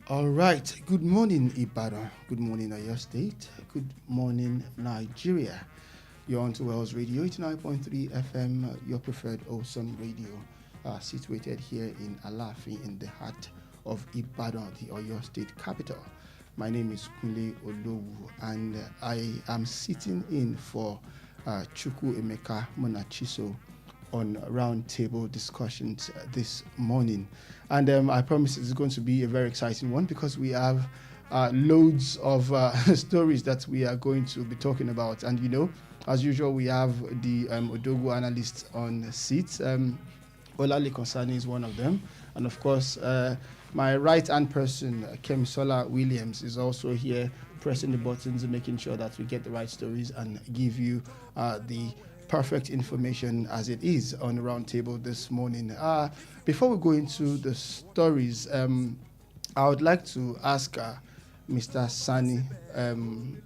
All right. Good morning, Ibadan. Good morning, Oyo State. Good morning, Nigeria. You're on to Wells Radio, 89.3 FM, your preferred awesome radio, situated here in Alafi, in the heart of Ibadan, the Oyo State capital. My name is Kunle Olowu, and I am sitting in for Chukwu Emeka Monachiso on roundtable discussions this morning. And I promise it's going to be a very exciting one because we have loads of stories that we are going to be talking about. And, you know, as usual, we have the Odogu analysts on seats. Olale Konsani is one of them. And, of course, my right-hand person, Kemisola Williams, is also here pressing the buttons and making sure that we get the right stories and give you the perfect information as it is on the roundtable this morning. Before we go into the stories, I would like to ask Mr. Sani.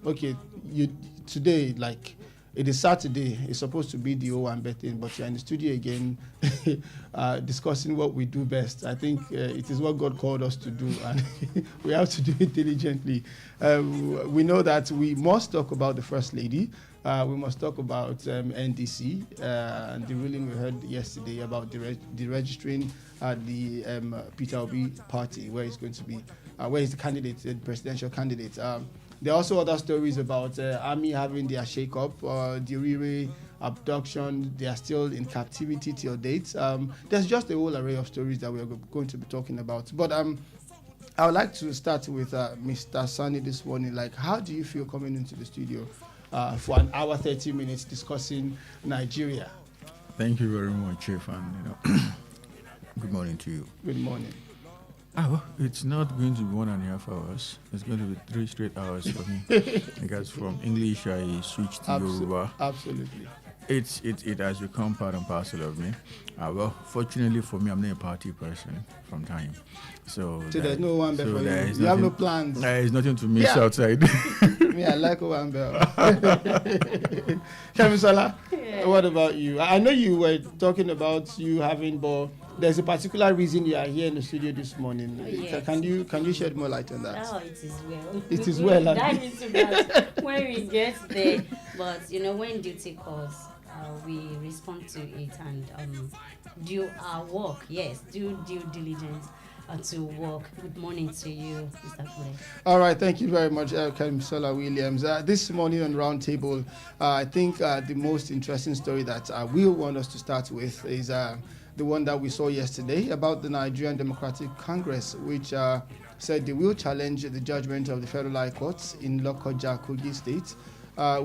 Okay, you today, like, it is Saturday. It's supposed to be the Owambe thing, but you're in the studio again discussing what we do best. I think it is what God called us to do, and we have to do it diligently. We know that we must talk about the First Lady. We must talk about NDC and the ruling we heard yesterday about deregistering the Peter Obi party, where he's going to be, where he's the candidate, the presidential candidate. There are also other stories about army having their shake-up, the Riri abduction. They are still in captivity till date. There's just a whole array of stories that we are going to be talking about. But I would like to start with Mr. Sani this morning. Like, how do you feel coming into the studio for an hour, 30 minutes discussing Nigeria? Thank you very much, Chief, and good morning to you. Good morning. Well, it's not going to be 1.5 hours. It's going to be 3 straight hours for me. Because from English, I switched to Yoruba. Absolutely. It has become part and parcel of me. Well, fortunately for me, I'm not a party person from time. So there's no one for you. You have no plans. There is nothing to miss outside. Me, I like Owambe. Kemisola, what about you? I know you were talking about you having, but there's a particular reason you are here in the studio this morning. Yes. Can you shed more light on that? Oh, it is well. It is well. Dive into that when we get there. But you know, when duty calls, we respond to it and do our work. Yes, do due diligence to work. Good morning to you, Mr. Kunle. All right, thank you very much, Kemisola Williams. This morning on Roundtable, I think the most interesting story that I will want us to start with is the one that we saw yesterday about the Nigerian Democratic Congress, which said they will challenge the judgment of the Federal High Court in Lokoja, Kogi State,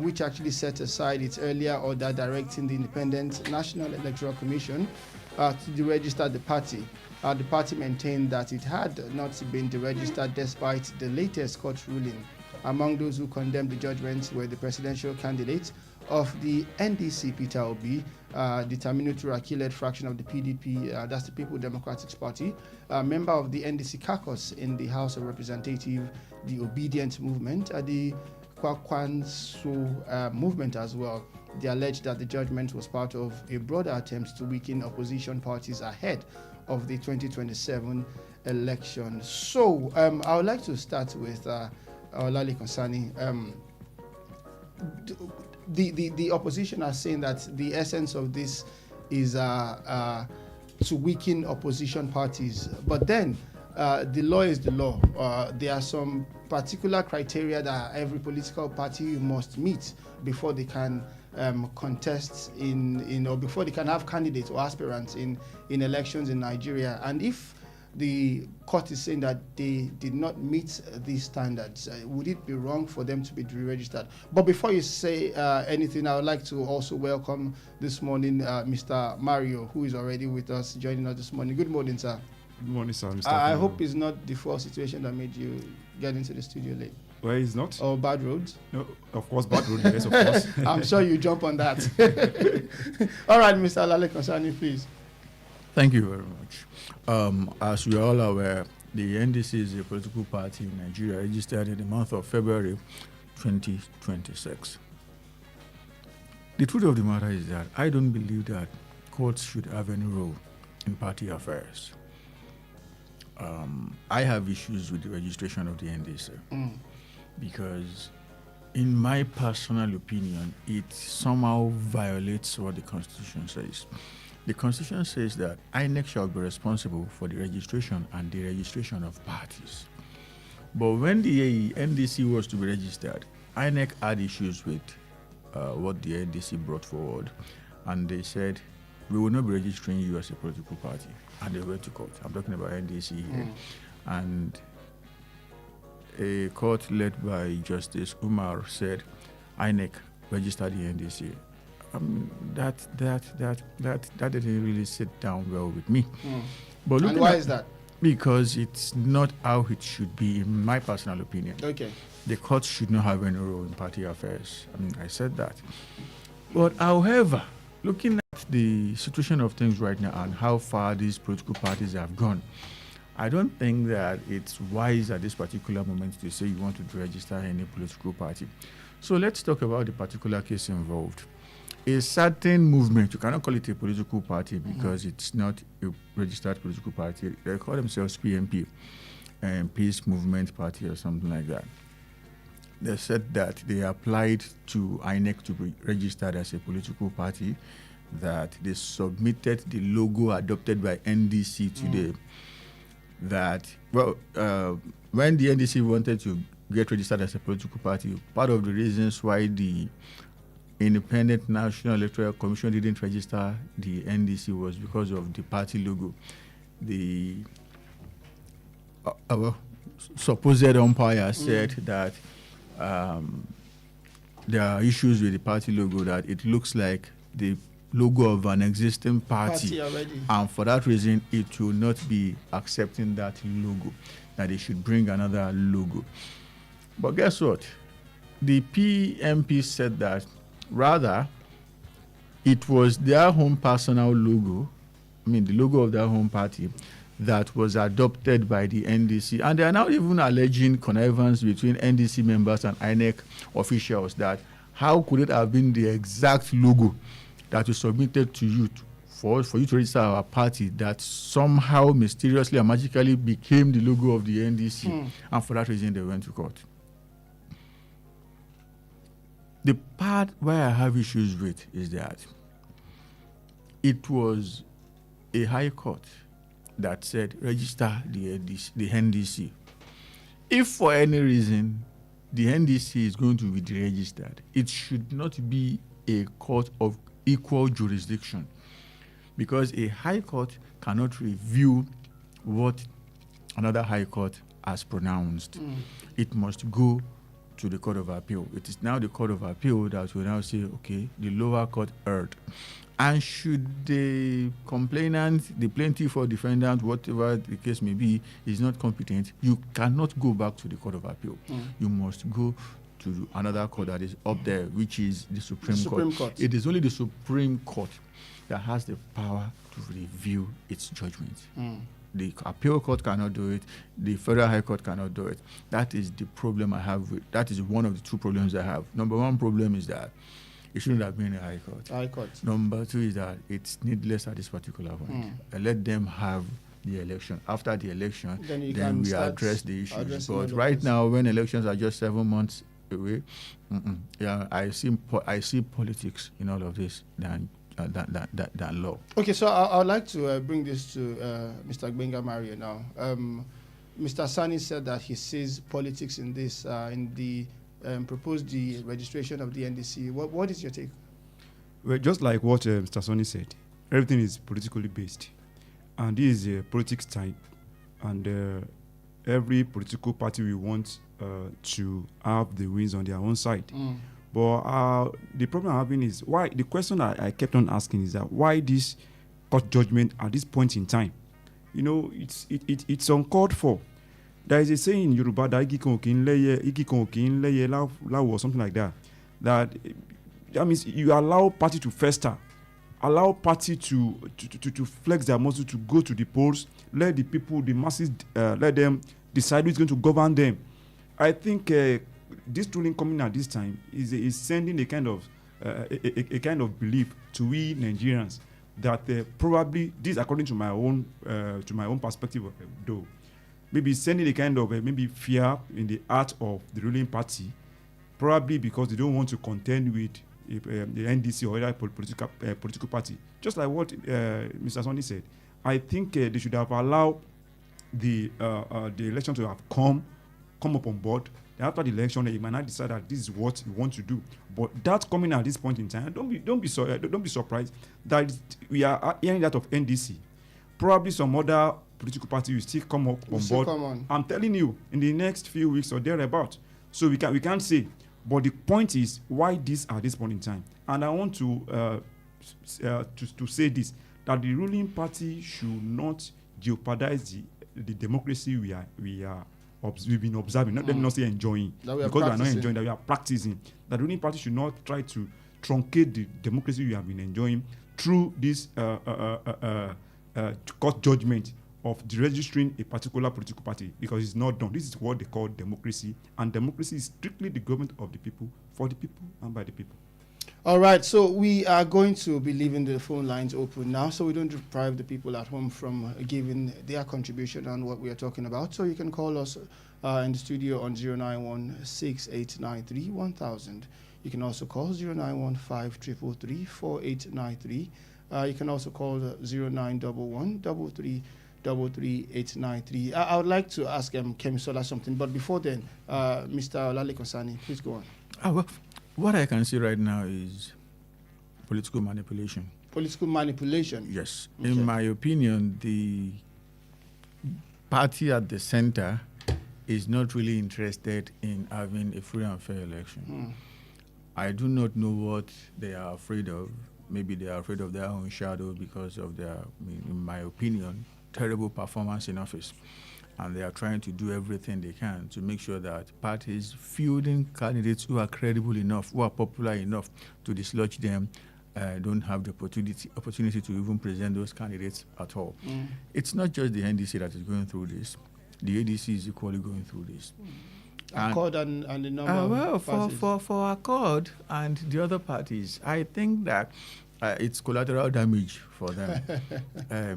which actually set aside its earlier order directing the Independent National Electoral Commission to deregister the party. The party maintained that it had not been deregistered despite the latest court ruling. Among those who condemned the judgment were the presidential candidate of the NDC, Peter Obi, the Taminu-Turaki-led fraction of the PDP, that's the People Democratic Party, a member of the NDC caucus in the House of Representatives, the Obedient Movement, the Kwakwanso movement as well. They alleged that the judgment was part of a broader attempt to weaken opposition parties ahead of the 2027 election. So I would like to start with Olale Konsani. The opposition are saying that the essence of this is to weaken opposition parties. But then the law is the law. There are some particular criteria that every political party must meet before they can contest or before they can have candidates or aspirants in elections in Nigeria. And if the court is saying that they did not meet these standards, would it be wrong for them to be deregistered? But before you say anything, I would like to also welcome this morning Mr. Mario, who is already with us, joining us this morning. Good morning, sir. Good morning, sir. Mr. I hope it's not the first situation that made you get into the studio late. Well, it's not. Or bad roads? No, of course, bad roads, yes, of course. I'm sure you jump on that. All right, Mr. Olale Konsani, please. Thank you very much. As we are all aware, the NDC is a political party in Nigeria registered in the month of February 2026. The truth of the matter is that I don't believe that courts should have any role in party affairs. I have issues with the registration of the NDC Mm. because, in my personal opinion, it somehow violates what the Constitution says. The Constitution says that INEC shall be responsible for the registration and the registration of parties. But when the NDC was to be registered, INEC had issues with what the NDC brought forward, and they said, we will not be registering you as a political party. And they went to court. I'm talking about NDC here. And a court led by Justice Umar said, INEC registered the NDC. That didn't really sit down well with me. But And why is that? Because it's not how it should be, in my personal opinion. Okay. The court should not have any role in party affairs. I said that. But however, looking at the situation of things right now and how far these political parties have gone, I don't think that it's wise at this particular moment to say you want to register any political party. So let's talk about the particular case involved. A certain movement, you cannot call it a political party because it's not a registered political party. They call themselves PMP, Peace Movement Party or something like that. They said that they applied to INEC to be registered as a political party, that they submitted the logo adopted by NDC today. That, when the NDC wanted to get registered as a political party, part of the reasons why the Independent National Electoral Commission didn't register the NDC was because of the party logo. The supposed umpire said that there are issues with the party logo, that it looks like the logo of an existing party already. And for that reason, it will not be accepting that logo, that they should bring another logo. But guess what? The PMP said that rather it was their own personal logo, the logo of their home party, that was adopted by the NDC. And they are now even alleging connivance between NDC members and INEC officials, that how could it have been the exact logo that was submitted to you for you to register our party that somehow mysteriously and magically became the logo of the NDC. And for that reason, they went to court. The part where I have issues with is that it was a high court that said register the NDC. If for any reason the NDC is going to be deregistered, it should not be a court of equal jurisdiction, because a high court cannot review what another high court has pronounced. It must go to the Court of Appeal. It is now the Court of Appeal that will now say, okay, the lower court erred. And should the complainant, the plaintiff or defendant, whatever the case may be, is not competent, you cannot go back to the Court of Appeal. You must go to another court that is up there, which is the Supreme Court. It is only the Supreme Court that has the power to review its judgment. The appeal court cannot do it. The federal high court cannot do it. That is the problem I have. That is one of the two problems I have. Number one problem is that it shouldn't have been a high court. Number two is that it's needless at this particular point. Let them have the election. After the election, then we address the issues. But right now, when elections are just 7 months away, I see politics in all of this than law. Okay, so I would like to bring this to Mr. Gbenga Mario now. Mr. Sani said that he sees politics in this, in the proposed the registration of the NDC. What is your take? Well, just like what Mr. Sani said, everything is politically based. And this is a politics time. And every political party will want to have the wins on their own side. But the problem I'm having is why, the question I kept on asking is that why this court judgment at this point in time? You know, it's uncalled for. There is a saying in Yoruba that igi kan ò kí ń lẹ́yẹ láwọ̀ or something like that. That means you allow party to fester, allow party to flex their muscle, to go to the polls, let the people, the masses, let them decide who's going to govern them. I think this ruling coming at this time is sending a kind of belief to we Nigerians that probably this, according to my own perspective, though, maybe sending a kind of maybe fear in the heart of the ruling party, probably because they don't want to contend with the NDC or other political party. Just like what Mr. Sonny said, I think they should have allowed the election to have come up on board. After the election, you might not decide that this is what you want to do. But that coming at this point in time, don't be surprised that we are hearing that of NDC. Probably some other political party will still come up on board. I'm telling you, in the next few weeks or thereabout. So we can't say. But the point is why this at this point in time. And I want to say this, that the ruling party should not jeopardize the democracy we've been observing, let me not say enjoying, because we are not enjoying, that we are practicing. That the ruling party should not try to truncate the democracy we have been enjoying through this court judgment of registering a particular political party, because it's not done. This is what they call democracy, and democracy is strictly the government of the people, for the people, and by the people. All right, so we are going to be leaving the phone lines open now, so we don't deprive the people at home from giving their contribution on what we are talking about. So you can call us in the studio on 091-6893-1000. You can also call 091-5333-4893. You can also call 0911-3333-893. I would like to ask Kemisola something, but before then, Mr. Olalekosani, please go on. Well, what I can see right now is political manipulation. Political manipulation? Yes. Okay. In my opinion, the party at the center is not really interested in having a free and fair election. I do not know what they are afraid of. Maybe they are afraid of their own shadow because of their, in my opinion, terrible performance in office. And they are trying to do everything they can to make sure that parties fielding candidates who are credible enough, who are popular enough to dislodge them, don't have the opportunity to even present those candidates at all. It's not just the NDC that is going through this. The ADC is equally going through this. Accord and the number of parties. For Accord and the other parties, I think that it's collateral damage for them.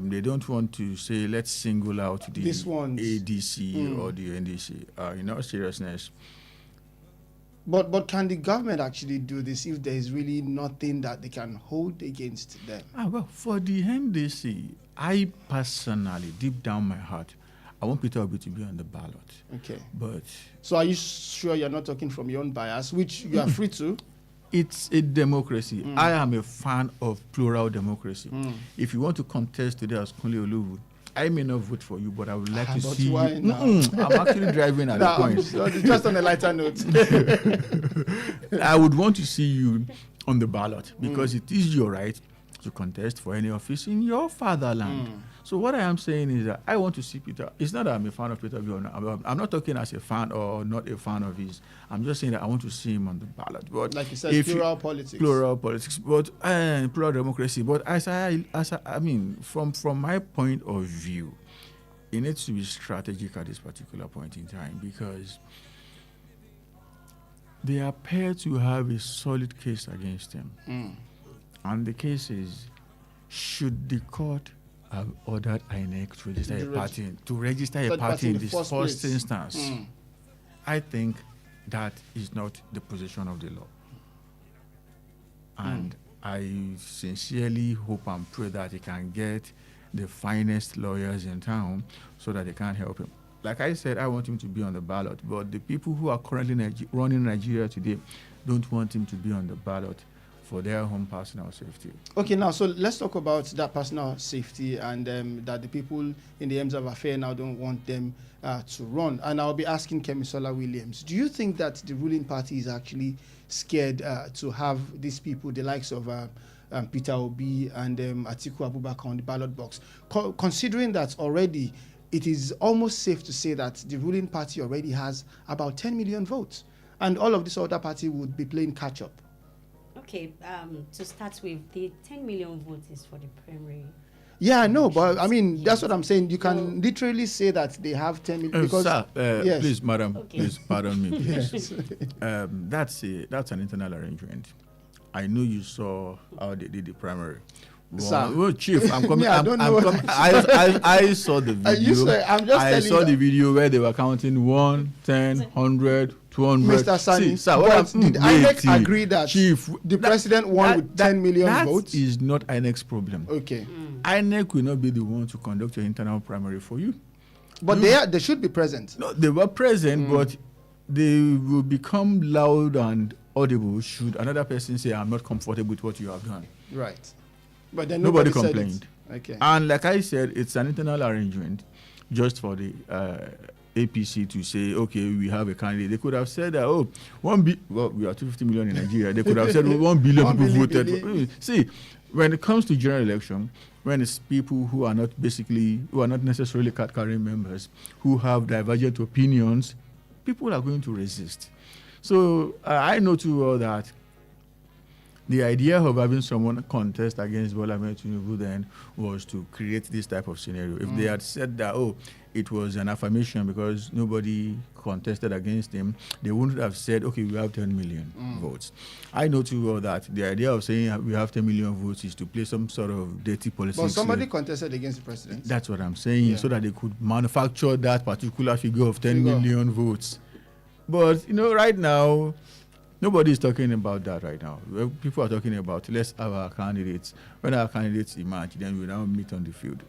They don't want to say, let's single out the ADC or the NDC. In all seriousness. But can the government actually do this if there is really nothing that they can hold against them? Well, for the NDC, I personally, deep down my heart, I want Peter Obi to be on the ballot. Okay. But so are you sure you're not talking from your own bias, which you are free to? It's a democracy. I am a fan of plural democracy. If you want to contest today as Kunle Olowu, I may not vote for you, but I would like to see you. I'm actually driving at the point. Just on a lighter note. I would want to see you on the ballot because it is your right to contest for any office in your fatherland. So what I am saying is that I want to see Peter. It's not that I'm a fan of Peter Obi or not. I'm not talking as a fan or not a fan of his. I'm just saying that I want to see him on the ballot. But like you said, plural politics. Plural politics, but plural democracy. But I mean, from my point of view, it needs to be strategic at this particular point in time because they appear to have a solid case against him. And the case is, should the court have ordered INEC to register a party in this first instance? I think that is not the position of the law. And I sincerely hope and pray that he can get the finest lawyers in town so that they can help him. Like I said, I want him to be on the ballot, but the people who are currently running Nigeria today don't want him to be on the ballot for their own personal safety. Okay, now, so let's talk about that personal safety and that the people in the Ems of Affair now don't want them to run. And I'll be asking Kemisola Williams, do you think that the ruling party is actually scared to have these people, the likes of Peter Obi and Atiku Abubakar on the ballot box, considering that already it is almost safe to say that the ruling party already has about 10 million votes, and all of this other party would be playing catch-up? Okay, to start with, the 10 million votes is for the primary. Yeah, I know, but I mean, that's what I'm saying. You can literally say that they have 10 million. Because, sir, yes. Please, madam, please, pardon me, please. Yes. That's an internal arrangement. I know you saw how they did the primary. Sir. Well, Chief, I'm coming. Me, I I'm, don't I'm know. coming. I saw the video. I'm just I telling saw you. the video where they were counting 1, 10, 100, 200. Mr. Sani, See, sir, what did INEC agree that Chief, the president won with 10 million votes? That is not INEC's problem. Okay. INEC will not be the one to conduct your internal primary for you. But they should be present. No, they were present, but they will become loud and audible should another person say, I'm not comfortable with what you have done. Right. But then Nobody said complained. it. Okay. And like I said, it's an internal arrangement just for the APC to say, okay, we have a candidate. They could have said that, well, we are 250 million in Nigeria. They could have said, 1 billion people voted. See, when it comes to general election, when it's people who are not necessarily card-carrying members, who have divergent opinions, people are going to resist. So I know too well that the idea of having someone contest against Bola Ahmed Tinubu then was to create this type of scenario. If they had said that, it was an affirmation because nobody contested against him, they wouldn't have said, okay, we have 10 million votes. I know too well that the idea of saying we have 10 million votes is to play some sort of dirty policy. But somebody contested against the president. That's what I'm saying, so that they could manufacture that particular figure of 10 million votes. But, right now, nobody is talking about that right now. People are talking about, let's have our candidates. When our candidates emerge, then we now meet on the field.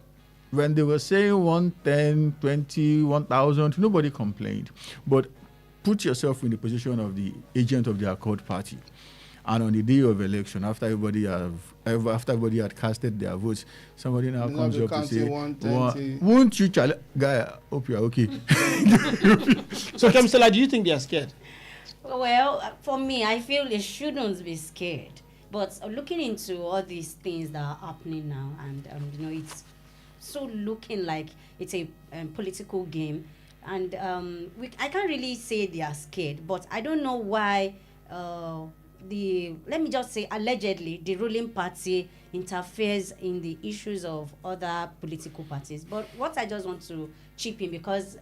When they were saying 110, 20, 1,000, nobody complained. But put yourself in the position of the agent of the Accord Party. And on the day of election, after everybody had casted their votes, somebody now comes up to say, won't you challenge? Guy, hope you are okay. So, Kemsela, do you think they are scared? Well, for me, I feel they shouldn't be scared. But looking into all these things that are happening now, and it's so looking like it's a political game, and I can't really say they are scared. But I don't know why. Let me just say, allegedly, the ruling party interferes in the issues of other political parties. But what I just want to chip in, because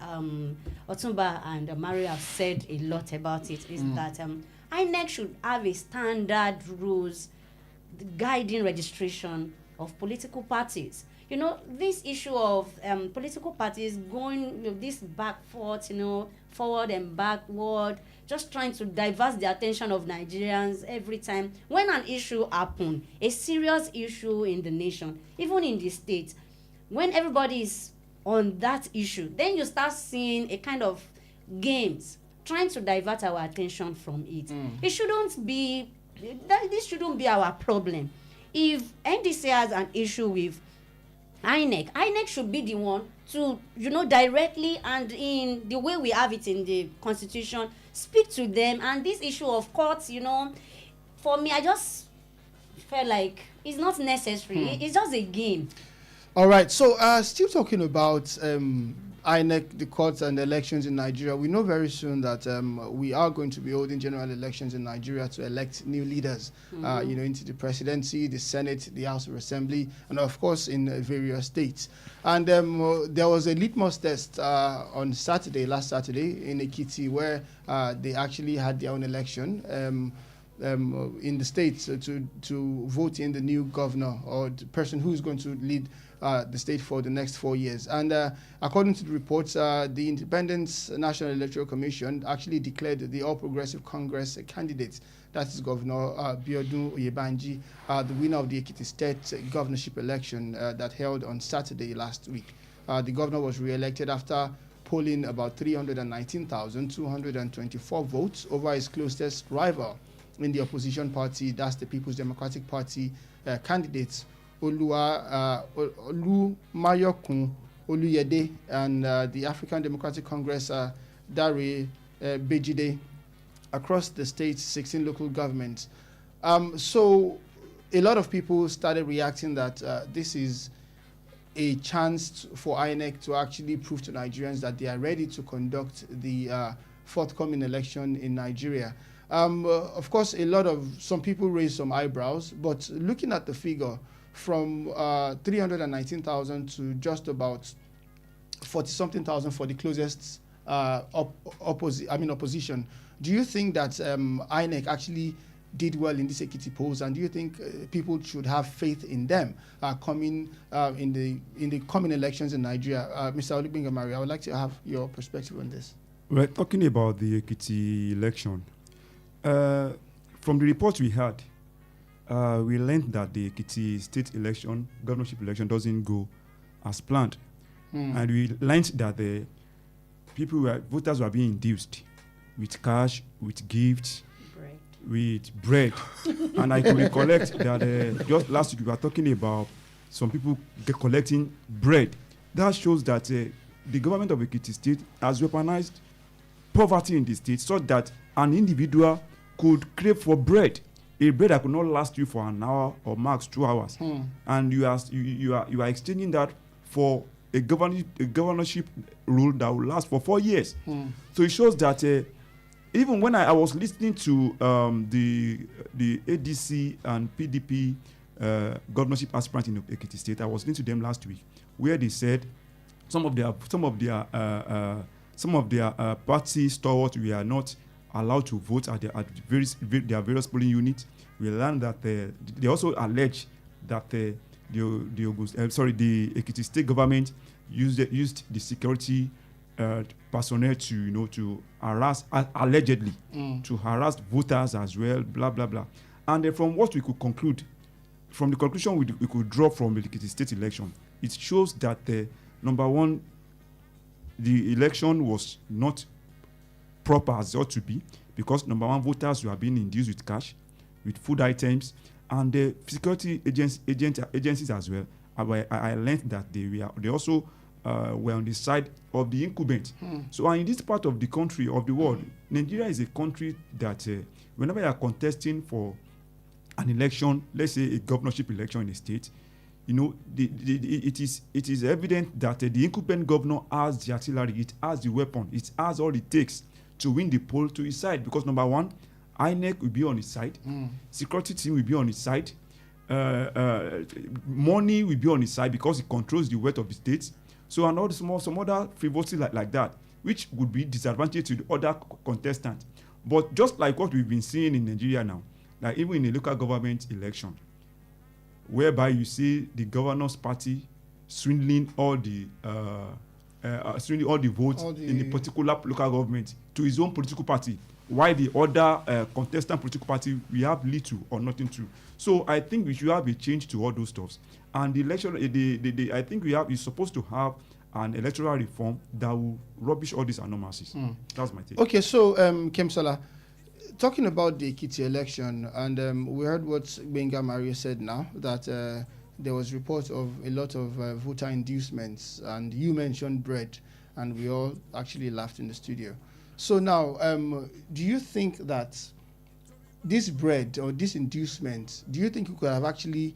Otumba and Mario have said a lot about it, is that INEC should have a standard rules guiding registration of political parties. This issue of political parties going this back forth, forward and backward, just trying to divert the attention of Nigerians every time. When an issue happens, a serious issue in the nation, even in the state, when everybody is on that issue, then you start seeing a kind of games trying to divert our attention from it. It shouldn't be, this shouldn't be our problem. If NDC has an issue with INEC should be the one to, directly and in the way we have it in the constitution, speak to them. And this issue of courts, for me, I just felt like it's not necessary. It's just a game. All right. So, still talking about INEC, the courts and the elections in Nigeria, we know very soon that we are going to be holding general elections in Nigeria to elect new leaders, into the presidency, the Senate, the House of Assembly, and of course in various states. And there was a litmus test on last Saturday in Ekiti, where they actually had their own election in the states to vote in the new governor or the person who's going to lead the state for the next 4 years. And according to the reports, the Independent National Electoral Commission actually declared the All Progressive Congress candidate, that is Governor Biodun Oyebanji, the winner of the Ekiti State governorship election that held on Saturday last week. The governor was re-elected after polling about 319,224 votes over his closest rival in the opposition party, that's the People's Democratic Party candidates Olumayokun Oluyede and the African Democratic Congress Dare Bejide across the state's 16 local governments. So a lot of people started reacting that this is a chance for INEC to actually prove to Nigerians that they are ready to conduct the forthcoming election in Nigeria. Of course, some people raised some eyebrows, but looking at the figure from 319,000 to just about 40-something thousand for the closest opposition, do you think that INEC actually did well in this Ekiti polls, and do you think people should have faith in them coming in the coming elections in Nigeria? Mr. Olugbingamari, I would like to have your perspective on this. We're talking about the Ekiti election. From the reports we had, we learned that the Ekiti state election, governorship election, doesn't go as planned. And we learned that the voters were being induced with cash, with gifts, with bread. And I could recollect that just last week we were talking about some people collecting bread. That shows that the government of Ekiti State has weaponized poverty in the state so that an individual could crave for bread, a bread that could not last you for an hour or max 2 hours. And you are exchanging that for a governorship rule that will last for 4 years. So it shows that even when I was listening to the ADC and PDP governorship aspirant in Ekiti State, I was listening to them last week, where they said some of their party stalwarts were not allowed to vote at their various polling units. We learned that they also allege that the Ekiti State government used the security personnel to harass, allegedly, to harass voters as well, blah blah blah. And from what we could conclude, from the conclusion we could draw from the Ekiti State election, it shows that number one, the election was not proper as it ought to be, because number one, voters were being induced with cash, with food items, and the security agencies as well. I learned that they also were on the side of the incumbent. So in this part of the country, of the world, Nigeria is a country that whenever you are contesting for an election, let's say a governorship election in a state, it is evident that the incumbent governor has the artillery, it has the weapon, it has all it takes to win the poll to his side. Because number one, INEC will be on his side, security team will be on his side, money will be on his side because he controls the wealth of the state. So and all some other frivolity like that, which would be disadvantage to the other contestants. But just like what we've been seeing in Nigeria now, like even in a local government election, whereby you see the governor's party swindling all the votes in the particular local government to his own political party, while the other contestant political party we have little or nothing to. So I think we should have a change to all those stuffs. And the election, I think is supposed to have an electoral reform that will rubbish all these anomalies. That's my take. Okay, so Kemsola, talking about the Ekiti election, and we heard what Benga Maria said now, that there was reports of a lot of voter inducements, and you mentioned bread, and we all actually laughed in the studio. So now, do you think that this bread or this inducement, do you think you could have actually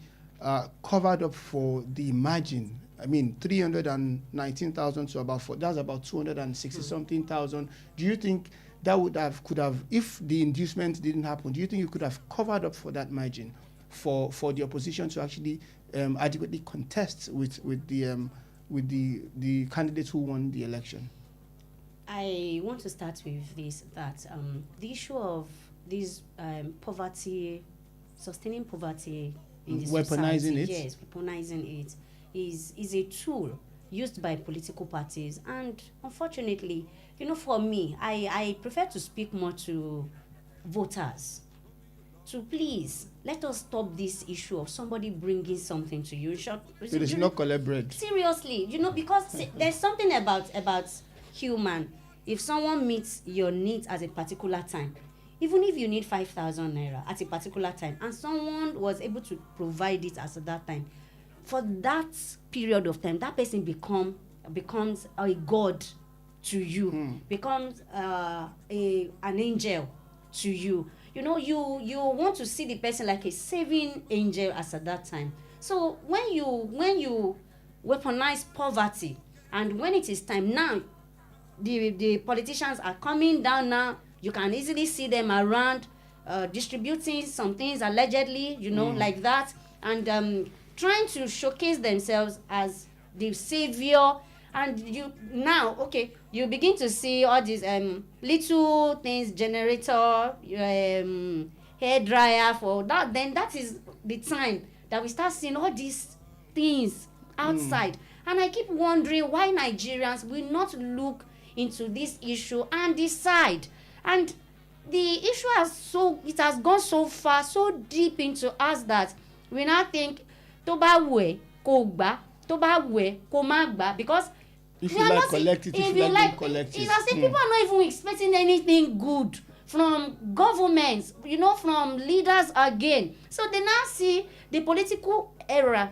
covered up for the margin? I mean, 319,000 to that's about 260 something thousand. Do you think that could have, if the inducement didn't happen, do you think you could have covered up for that margin for the opposition to actually adequately contest with the candidates who won the election? I want to start with this, that the issue of this poverty, sustaining poverty in the weaponizing society, it? yes, weaponizing it is a tool used by political parties. And unfortunately, for me, I prefer to speak more to voters. To please, let us stop this issue of somebody bringing something to you. It is not collect bread. Seriously, because there's something about human. If someone meets your needs at a particular time, even if you need 5,000 naira at a particular time, and someone was able to provide it at that time, for that period of time, that person becomes a god to you, becomes an angel to you. You want to see the person like a saving angel as at that time. So when you weaponize poverty, and when it is time now, the politicians are coming down now. You can easily see them around distributing some things allegedly, like that, and trying to showcase themselves as the savior. And you begin to see all these little things, generator, hair dryer, for that, then that is the time that we start seeing all these things outside. And I keep wondering why Nigerians will not look into this issue and decide. And the issue has gone so far, so deep into us, that we now think tó bá wù ẹ́ kó gbà, tó bá wù ẹ́ kó má gbà, because if you like collect it, if you like don't collect it. It's as if people are not even expecting anything good from governments, from leaders again. So they now see the political era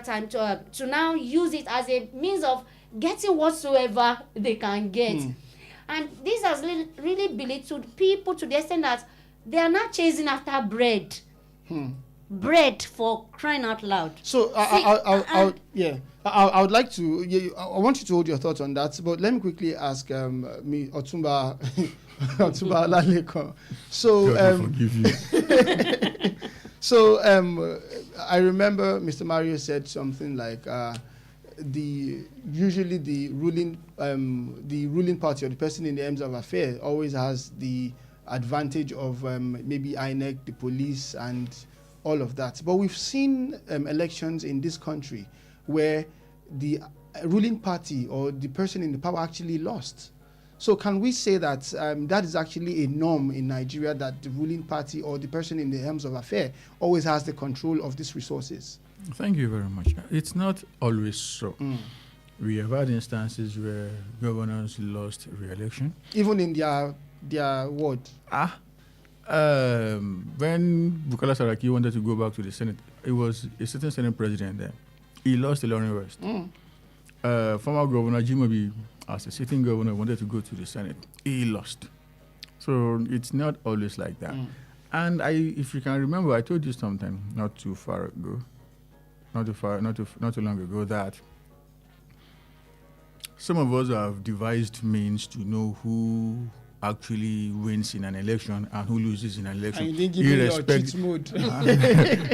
time to now use it as a means of getting whatsoever they can get. And this has really belittled people to the extent that they are not chasing after bread. Bread, for crying out loud. So I would like to. I want you to hold your thoughts on that. But let me quickly ask me Otumba Otumba Laleko. So so I remember Mr. Mario said something like usually the ruling party or the person in the ends of affair always has the advantage of maybe INEC, the police, and all of that. But we've seen elections in this country where the ruling party or the person in the power actually lost. So can we say that that is actually a norm in Nigeria, that the ruling party or the person in the helms of affair always has the control of these resources? Thank you very much. It's not always so. We have had instances where governors lost re-election. Even in their ward? When Bukola Saraki wanted to go back to the Senate, it was a certain Senate president there. He lost Ilorin West. Former Governor Jimobi, as a sitting governor, wanted to go to the Senate. He lost. So it's not always like that. And if you can remember, I told you something not too long ago, that some of us have devised means to know who actually wins in an election and who loses in an election,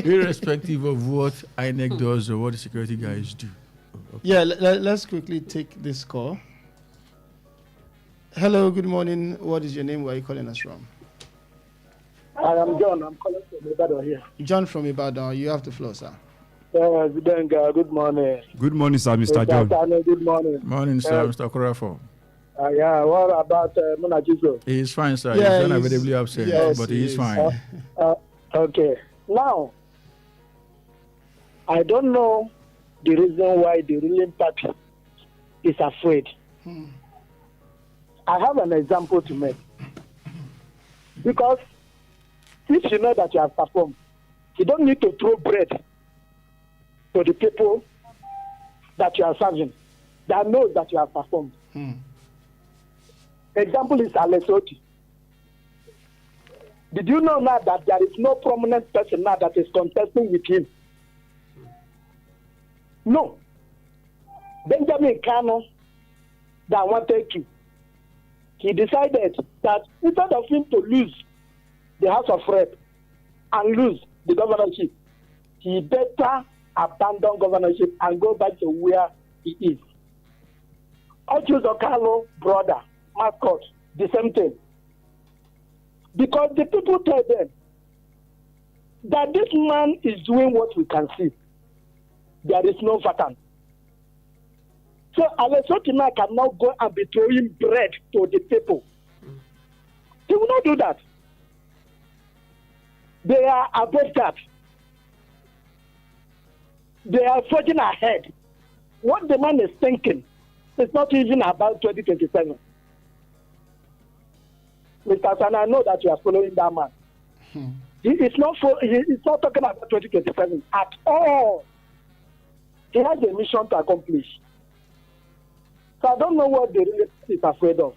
irrespective of what INEC does or what the security guys do. Okay. Yeah, let's quickly take this call. Hello, good morning. What is your name? Where are you calling us from? I am John. I'm calling from Ibadan here. John from Ibadan. You have the floor, sir. Good morning. Good morning, sir, Mr. John. Good morning. Morning, sir, Mr. Okorafo. What about Munajiso? He is fine, sir. Yeah, he's unavoidably absent, but he is fine. Okay. Now, I don't know the reason why the ruling party is afraid. I have an example to make. Because if you know that you have performed, you don't need to throw bread to the people that you are serving that knows that you have performed. Example is Alessoti. Did you know now that there is no prominent person now that is contesting with him? No. Benjamin Kano that wanted to. He decided that instead of him to lose the House of Rep and lose the governorship, he better abandon governorship and go back to where he is. Oju's Okalo brother, mascot, the same thing. Because the people tell them that this man is doing what we can see. There is no vacant. So Alessotina cannot go and be throwing bread to the people. They will not do that. They are above that. They are forging ahead. What the man is thinking is not even about 2027. Mr. Sana, I know that you are following that man. He's not talking about 2027 at all. He has a mission to accomplish. So I don't know what the really is afraid of.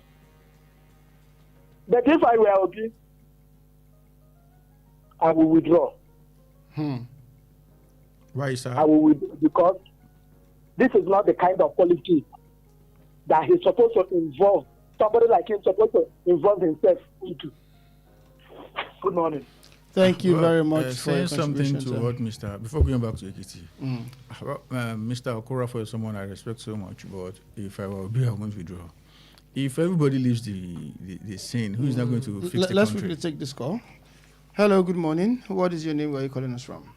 But if I were Obi, I will withdraw. Why, sir? I will withdraw because this is not the kind of politics that he's supposed to involve. Somebody like him supposed to involve himself into. Good morning. Thank you very much for saying your something to sir. what Mr. Before going back to Ekiti, Mr. Okorafo is someone I respect so much, but if I were be, I won't withdraw. If everybody leaves the scene, who is not going to fix the Let's country? quickly take this call. Hello, good morning. What is your name? Where are you calling us from?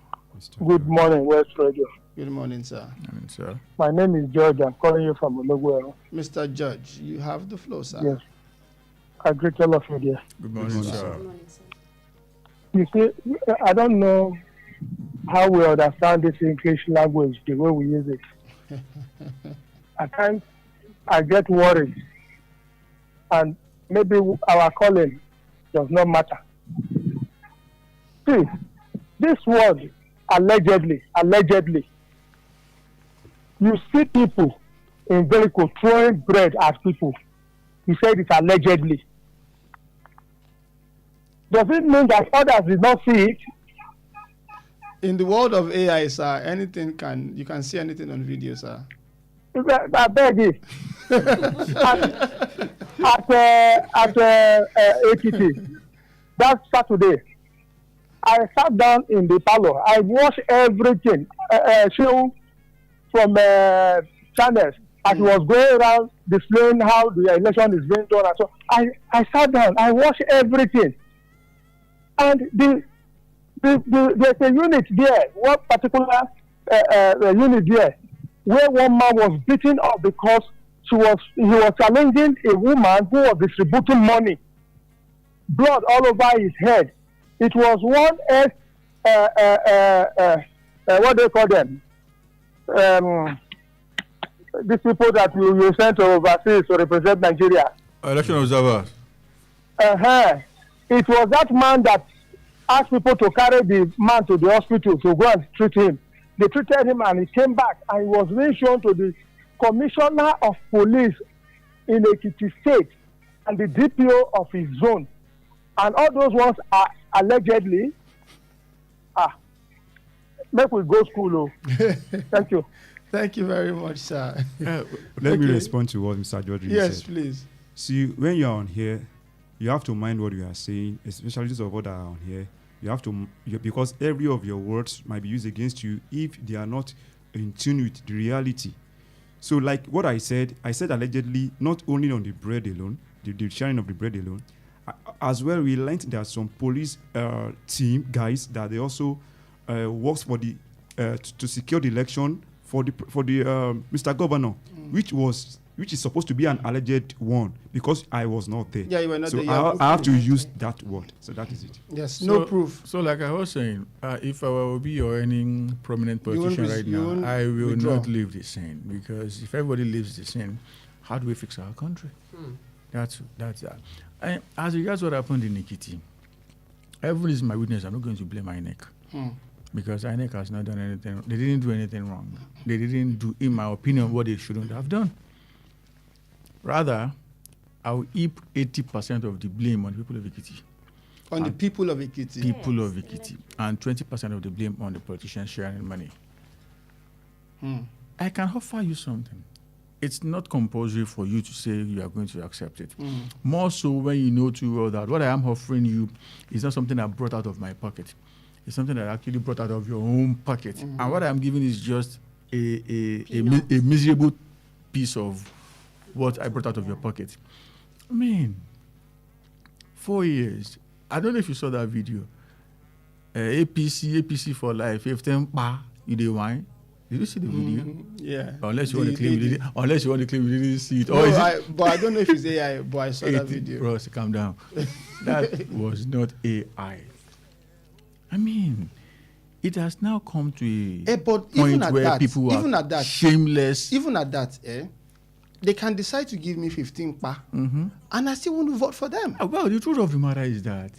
Good morning, West Radio. Good morning, sir. Sir. My name is George. I'm calling you from Olowu. Mr. Judge, you have the floor, sir. Yes. I greet all of you there. Good morning, sir. Good morning, sir. You see, I don't know how we understand this English language the way we use it. At times, I get worried, and maybe our calling does not matter. See, this word, allegedly, you see people in vehicle throwing bread at people. You said it's allegedly. Does it mean that others did not see it? In the world of AI, sir, you can see anything on video, sir. I beg you. at ATT, that Saturday, I sat down in the parlor. I watched everything, show from channels as he was going around displaying how the election is being done. And so I sat down. I watched everything, and there's a unit there, one particular unit there, where one man was beaten up because he was challenging a woman who was distributing money, blood all over his head. It was one what do you call them? These people that you sent to overseas to represent Nigeria. Election observers. It was that man that asked people to carry the man to the hospital to go and treat him. They treated him and he came back and he was being shown to the commissioner of police in Ekiti State and the DPO of his zone. And all those ones are allegedly. Make we go school. Thank you. Thank you very much, sir. Let me respond to what Mr. George said. Yes, please. See, when you're on here, you have to mind what you are saying, especially those of us that are on here. You have to, because every of your words might be used against you if they are not in tune with the reality. So, like what I said allegedly, not only on the bread alone, the sharing of the bread alone, as well, we learned that some police team guys that they also works for the to secure the election for the Mr. Governor, which is supposed to be an alleged one because I was not there. Yeah, you were not there. So I have to use that word. So that is it. Yes, no proof. So, like I was saying, if I will be or any prominent politician right now, I will not leave the scene, because if everybody leaves the scene, how do we fix our country? That's that. And as regards what happened in Ekiti, everyone is my witness. I'm not going to blame INEC because INEC has not done anything. They didn't do anything wrong. They didn't do, in my opinion, what they shouldn't have done. Rather, I will heap 80% of the blame on the people of Ekiti. On the people of Ekiti. People of Ekiti. And 20% of the blame on the politicians sharing money. I can offer you something. It's not compulsory for you to say you are going to accept it. More so when you know too well that what I am offering you is not something I brought out of my pocket. It's something that I actually brought out of your own pocket. And what I'm giving is just a miserable piece of what I brought out of your pocket. I mean, 4 years. I don't know if you saw that video. APC for life. 15 you dey whine. Did you see the video? Yeah. Unless you want to claim you didn't see it. No, but I don't know if it's AI, but I saw that video. Bro, calm down. That was not AI. I mean, it has now come to a point where people are shameless. Even at that, they can decide to give me 15 pa, and I still want to vote for them. Well, the truth of the matter is that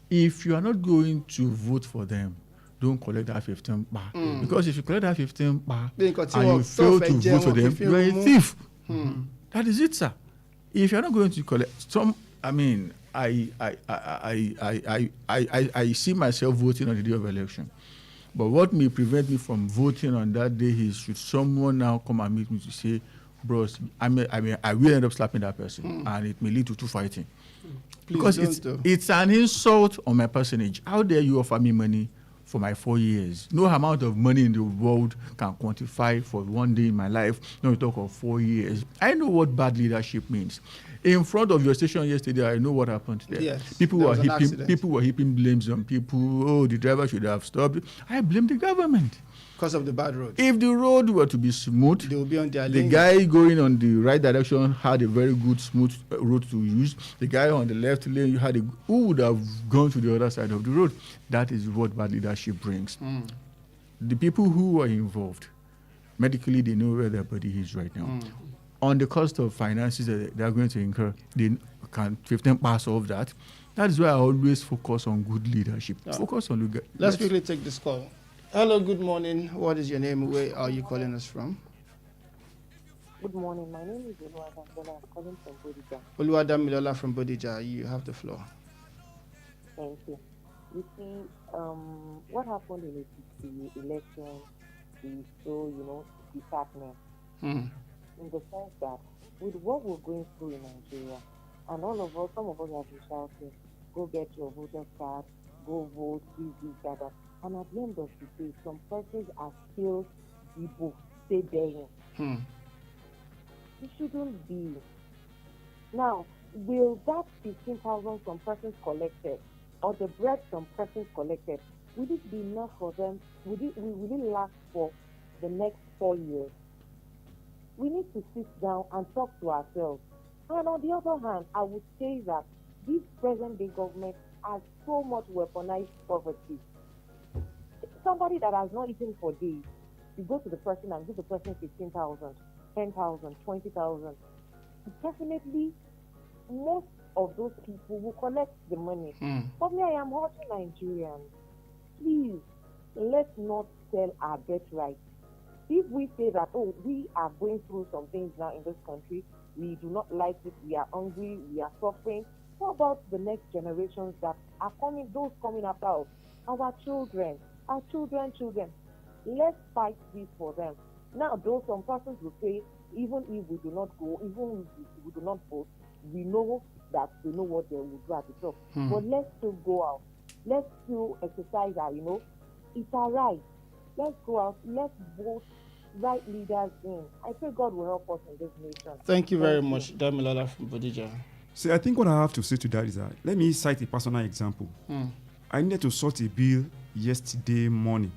if you are not going to vote for them, don't collect that 15 pa. Because if you collect that 15 pa and you fail to vote for them, you are a thief. That is it, sir. If you are not going to collect some, I mean, I see myself voting on the day of election. But what may prevent me from voting on that day is should someone now come and meet me to say, bros, I will end up slapping that person, and it may lead to two fighting. Because it's an insult on my personage. How dare you offer me money for my 4 years. No amount of money in the world can quantify for one day in my life. No, we talk of 4 years. I know what bad leadership means. In front of your station yesterday, I know what happened there. Yes, people there were was an heaping accident. people were heaping blames on people. Oh, the driver should have stopped. I blame the government. Because of the bad road. If the road were to be smooth, They will be on their the lane. guy going on the right direction had a very good smooth road to use. The guy on the left lane who would have gone to the other side of the road. That is what bad leadership brings. The people who are involved, medically, they know where their body is right now. On the cost of finances that they are going to incur, they can 15 pass off that. That is why I always focus on good leadership. Focus on Let's quickly take this call. Hello, good morning. What is your name? Where are you calling us from? Good morning. My name is Oluwadam. I'm calling from Bodija. Oluwadam Milola from Bodija. You have the floor. Thank you. You see, what happened in the election is so, disheartening. In the sense that with what we're going through in Nigeria, and all of us, some of us have been shouting, go get your voter card, go vote, this, that. And at the end of the day, some persons are still people stay there. It shouldn't be. Now, will that 15,000 some persons collected, or the bread some persons collected, will it be enough for them? Will it last for the next 4 years? We need to sit down and talk to ourselves. And on the other hand, I would say that this present-day government has so much weaponized poverty. Somebody that has not eaten for days, you go to the person and give the person 15,000, 10,000, 20,000. Definitely, most of those people will collect the money. But me, I am urging Nigerians, please, let's not sell our birthright. If we say that, we are going through some things now in this country, we do not like it, we are hungry, we are suffering, what about the next generations that are coming, those coming after us, our children, children? Let's fight this for them. Now, though some persons will say, even if we do not go, even if we do not vote, we know that we know what they will do at the top. But let's still go out. Let's still exercise our, it's our right. Let's go out. Let's vote right leaders in. I pray God will help us in this nation. Thank you very much, Damilola from Bodija. See, I think what I have to say to that is that, let me cite a personal example. I needed to sort a bill yesterday morning.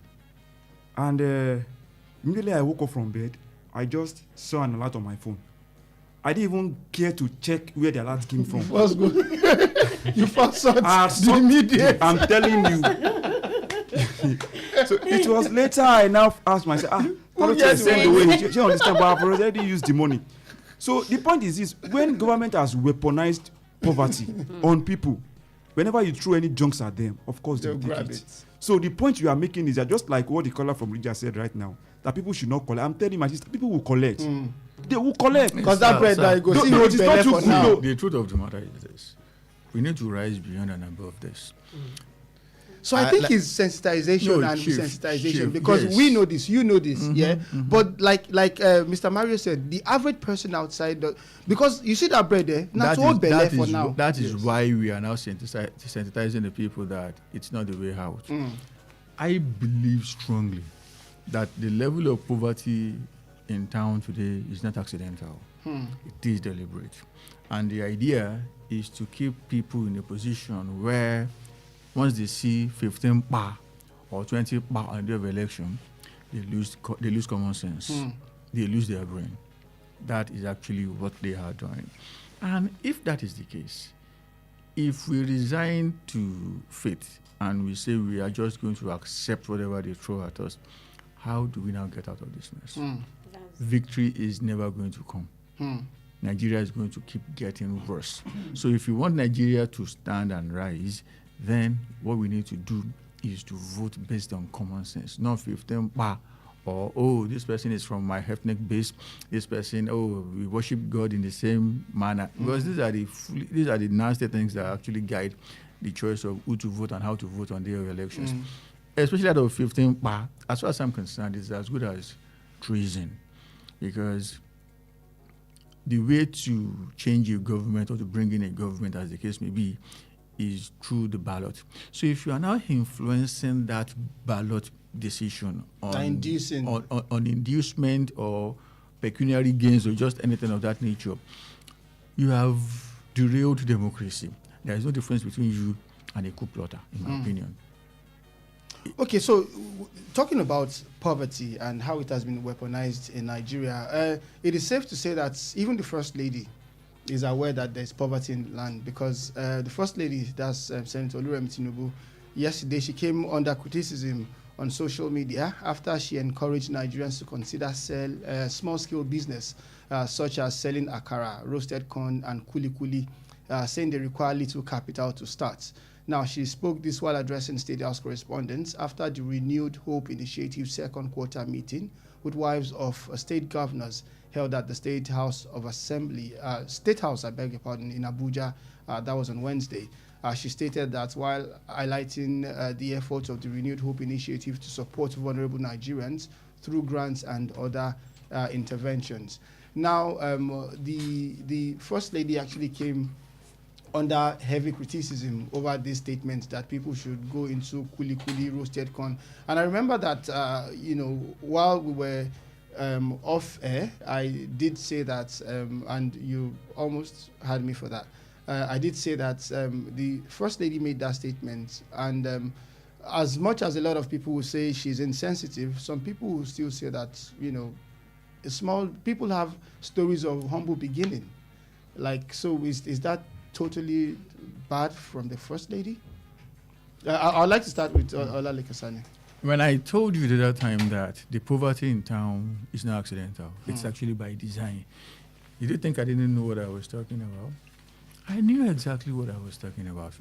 And immediately I woke up from bed, I just saw an alert on my phone. I didn't even care to check where the alert came from. What's good? You first saw the immediate. I'm telling you. So it was later I now asked myself, send away. She understand, but I've already used the money. So the point is this: when government has weaponized poverty on people, whenever you throw any junks at them, of course they'll grab it. So the point you are making is that just like what the caller from Rija said right now, that people should not collect. I'm telling my sister, people will collect. They will collect. Because that bread that you go see it's not too good. Now, the truth of the matter is this: we need to rise beyond and above this. So I think it's sensitization and sensitization because we know this, you know this, But like Mr. Mario said, the average person outside, because you see that bread there, not all belly for now. That is why we are now sensitizing the people that it's not the way out. I believe strongly that the level of poverty in town today is not accidental. It is deliberate. And the idea is to keep people in a position where once they see 15 pa or 20 pa on the day of election, they lose common sense. They lose their brain. That is actually what they are doing. And if that is the case, if we resign to fate and we say we are just going to accept whatever they throw at us, how do we now get out of this mess? Victory is never going to come. Nigeria is going to keep getting worse. So if you want Nigeria to stand and rise, then what we need to do is to vote based on common sense, not 15 pa or this person is from my ethnic base, this person we worship God in the same manner, because these are the nasty things that actually guide the choice of who to vote and how to vote on day of elections. Especially that of 15 pa, as far as I'm concerned, is as good as treason, because the way to change a government or to bring in a government, as the case may be, is through the ballot. So if you are now influencing that ballot decision on Inducing. on inducement or pecuniary gains or just anything of that nature, you have derailed democracy. There is no difference between you and a coup plotter, in my opinion. Okay, so talking about poverty and how it has been weaponized in Nigeria, it is safe to say that even the First Lady is aware that there's poverty in the land, because the First Lady, that's Senator Oluremi Tinubu, yesterday she came under criticism on social media after she encouraged Nigerians to consider small-scale business such as selling akara, roasted corn, and kuli, saying they require little capital to start. Now, she spoke this while addressing State House correspondents after the Renewed Hope Initiative second quarter meeting with wives of state governors held at the State House, I beg your pardon, in Abuja. That was on Wednesday. She stated that while highlighting the efforts of the Renewed Hope Initiative to support vulnerable Nigerians through grants and other interventions. Now, the First Lady actually came under heavy criticism over this statement that people should go into kuli, roasted corn. And I remember that, while we were off air, I did say that, and you almost had me for that. I did say that the First Lady made that statement, and as much as a lot of people will say she's insensitive, some people will still say that, people have stories of humble beginning. Like, so is that totally bad from the First Lady? I'd like to start with Olale Kasani. When I told you at that time that the poverty in town is not accidental, it's actually by design. You did think I didn't know what I was talking about? I knew exactly what I was talking about.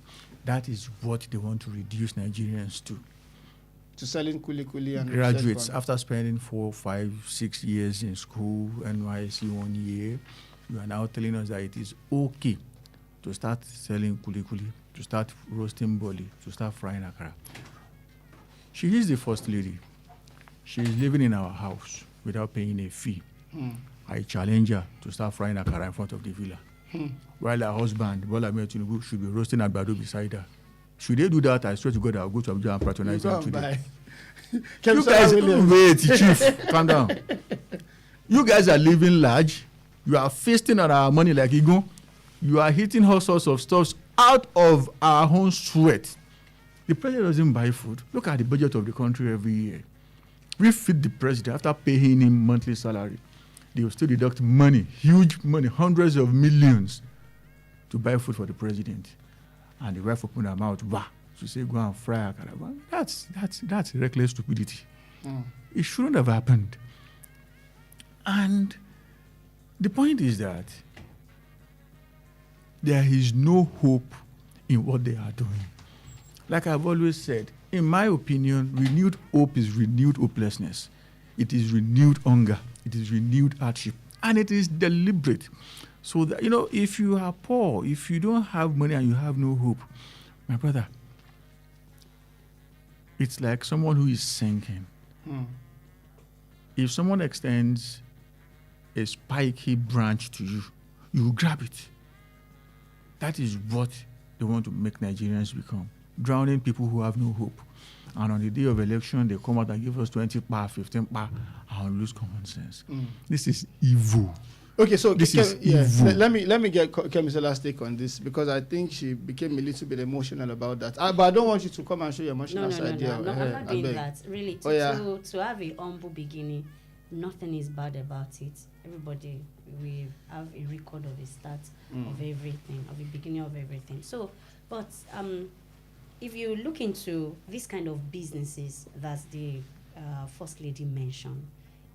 That is what they want to reduce Nigerians to. To selling kuli and graduates after spending 4, 5, 6 years in school, NYSC 1 year, you are now telling us that it is okay to start selling kuli, to start roasting boli, to start frying akara. She is the First Lady. She is living in our house without paying a fee. I challenge her to start frying akara in front of the villa. While her husband, Bola Ahmed Tinubu, should be roasting agbado beside her. Should they do that, I swear to God, I'll go to Abuja and patronize them today. You guys, wait, Chief, calm down. You guys are living large. You are feasting on our money like Igon. You are hitting all sorts of stuff out of our own sweat. The president doesn't buy food. Look at the budget of the country every year. We feed the president after paying him monthly salary. They will still deduct money, huge money, hundreds of millions, to buy food for the president. And the wife opened her mouth, to say, go and fry akara. That's reckless stupidity. It shouldn't have happened. And the point is that there is no hope in what they are doing. Like I've always said, in my opinion, renewed hope is renewed hopelessness. It is renewed hunger. It is renewed hardship. And it is deliberate. So that, if you are poor, if you don't have money and you have no hope, my brother, it's like someone who is sinking. If someone extends a spiky branch to you, you grab it. That is what they want to make Nigerians become. Drowning people who have no hope. And on the day of election, they come out and give us 20 pa, 15 pa, and lose common sense. This is evil. Okay, so evil. Let me get Kemisola's take on this, because I think she became a little bit emotional about that. But I don't want you to come and show your emotional side. No, I'm not doing that. Really, to have a humble beginning, nothing is bad about it. Everybody, we have a record of a start of everything, of a beginning of everything. So, but if you look into this kind of businesses that the First Lady mentioned,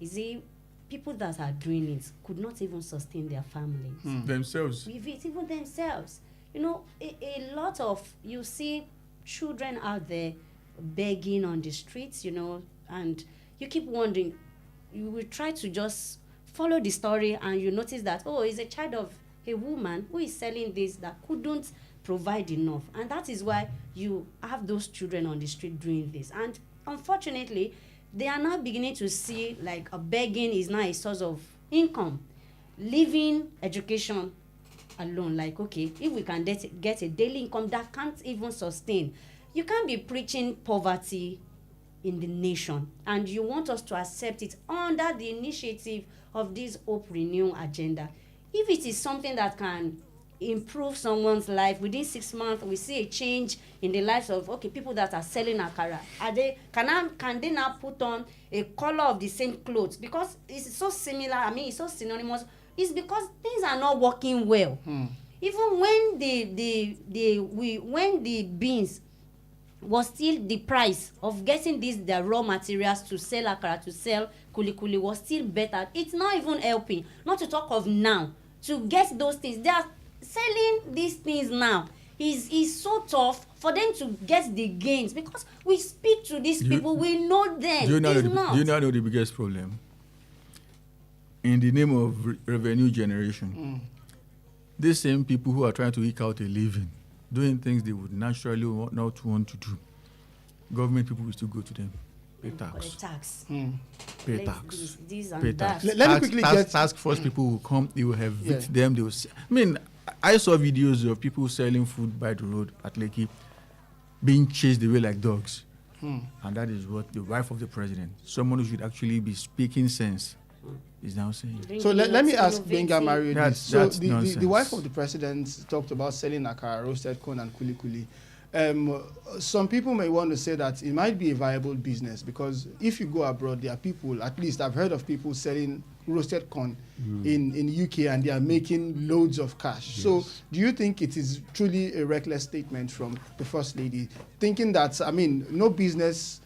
is it people that are doing it could not even sustain their families themselves. With it, even themselves. A lot of, you see children out there begging on the streets, and you keep wondering, you will try to just follow the story, and you notice that, it's a child of a woman who is selling this that couldn't provide enough, and that is why you have those children on the street doing this. And unfortunately, they are now beginning to see like a begging is now a source of income. Living, education alone, like, okay, if we can get a daily income that can't even sustain, you can't be preaching poverty in the nation and you want us to accept it under the initiative of this Hope Renew agenda. If it is something that can improve someone's life within 6 months, we see a change in the lives of people that are selling akara, can they now put on a color of the same clothes because it's so similar, it's so synonymous? It's because things are not working well. Even when when the beans was still the price of getting the raw materials to sell akara, to sell kulikuli was still better. It's not even helping, not to talk of now to get those things. They are selling these things now. It's so tough for them to get the gains because we speak to these people, we know them. Do you know the biggest problem? In the name of revenue generation, these same people who are trying to eke out a living, doing things they would naturally not want to do, government people will still go to them. Pay tax. Pay tax. Pay tax. Let me quickly get... Task force people will come, they will evict them. They will I saw videos of people selling food by the road at Lekki being chased away like dogs. And that is what the wife of the president, someone who should actually be speaking sense, is now saying. So let me ask Benga Mario this. So the wife of the president talked about selling akara, roasted corn and kuli. Some people may want to say that it might be a viable business because if you go abroad, there are people, at least I've heard of people selling roasted corn in UK and they are making loads of cash. Yes. So do you think it is truly a reckless statement from the First Lady, thinking that, no business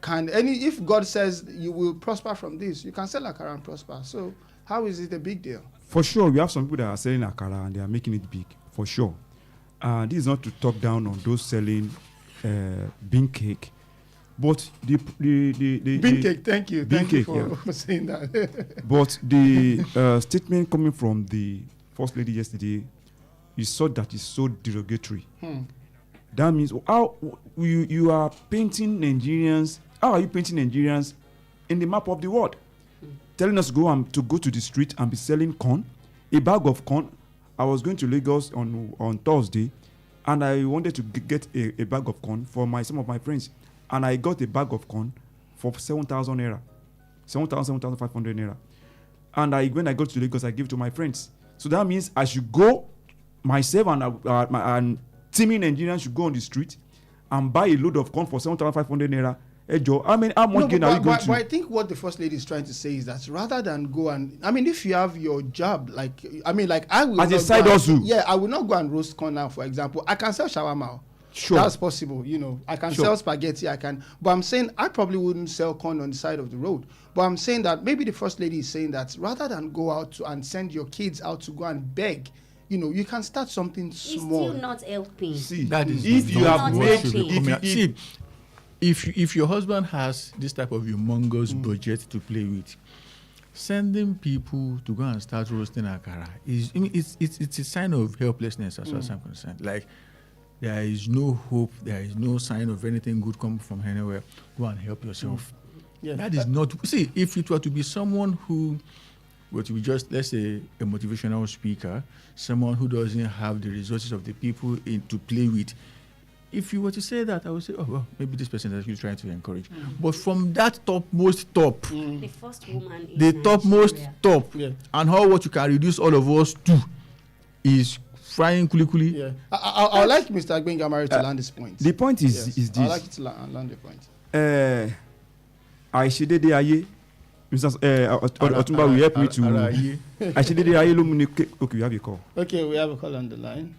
can, if God says you will prosper from this, you can sell akara and prosper. So how is it a big deal? For sure, we have some people that are selling akara and they are making it big, for sure. This is not to talk down on those selling bean cake, but the bean cake. Thank you for saying that. But the statement coming from the First Lady yesterday, you saw that is so derogatory. That means how you are painting Nigerians. How are you painting Nigerians in the map of the world? Telling us to go to the street and be selling corn, a bag of corn. I was going to Lagos on Thursday, and I wanted to get a bag of corn for some of my friends, and I got a bag of corn for 7,000 naira, 7,500 naira. And when I got to Lagos, I gave it to my friends. So that means I should go myself and teaming Nigerians should go on the street and buy a load of corn for 7,500 naira. How much gain are we going to? But I think what the First Lady is trying to say is that rather than go and, if you have your job, I will as a side hustle. Yeah, I will not go and roast corn now, for example. I can sell shawarma. Sure. That's possible, I can sell spaghetti, but I'm saying I probably wouldn't sell corn on the side of the road. But I'm saying that maybe the First Lady is saying that rather than go out and send your kids out to go and beg, you can start something small. It's still not helping. See, that is if you have made if your husband has this type of humongous budget to play with, sending people to go and start roasting akara it's a sign of helplessness as far as I'm concerned. Like, there is no hope, there is no sign of anything good coming from anywhere. Go and help yourself. Yeah. That is not. See, if it were to be someone who were to be just, let's say, a motivational speaker, someone who doesn't have the resources of the people to play with, if you were to say that, I would say, oh, well, maybe this person is actually trying to encourage. But from that topmost top, the first woman in the topmost Nigeria. top, and what you can reduce all of us to is frying kuli. Yeah, I would like Mr. Gbengamari to land this point. The point is this. I would like you to land the point. Àìṣedéédé ayé, Mr. Otumba will help me to. Àìṣedéédé ayé ló mú ni. Okay, we have a call. Okay, we have a call on the line.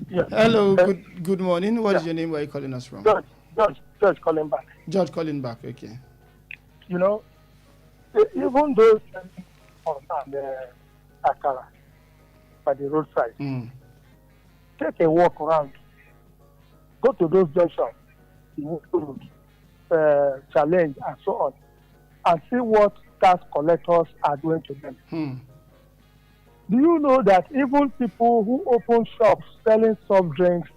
Yeah. Hello, good morning. What is your name? Where are you calling us from? George calling back. George calling back, okay. Even those and akara by the roadside, take a walk around. Go to those junctions, challenge and so on, and see what tax collectors are doing to them. Do you know that even people who open shops selling soft drinks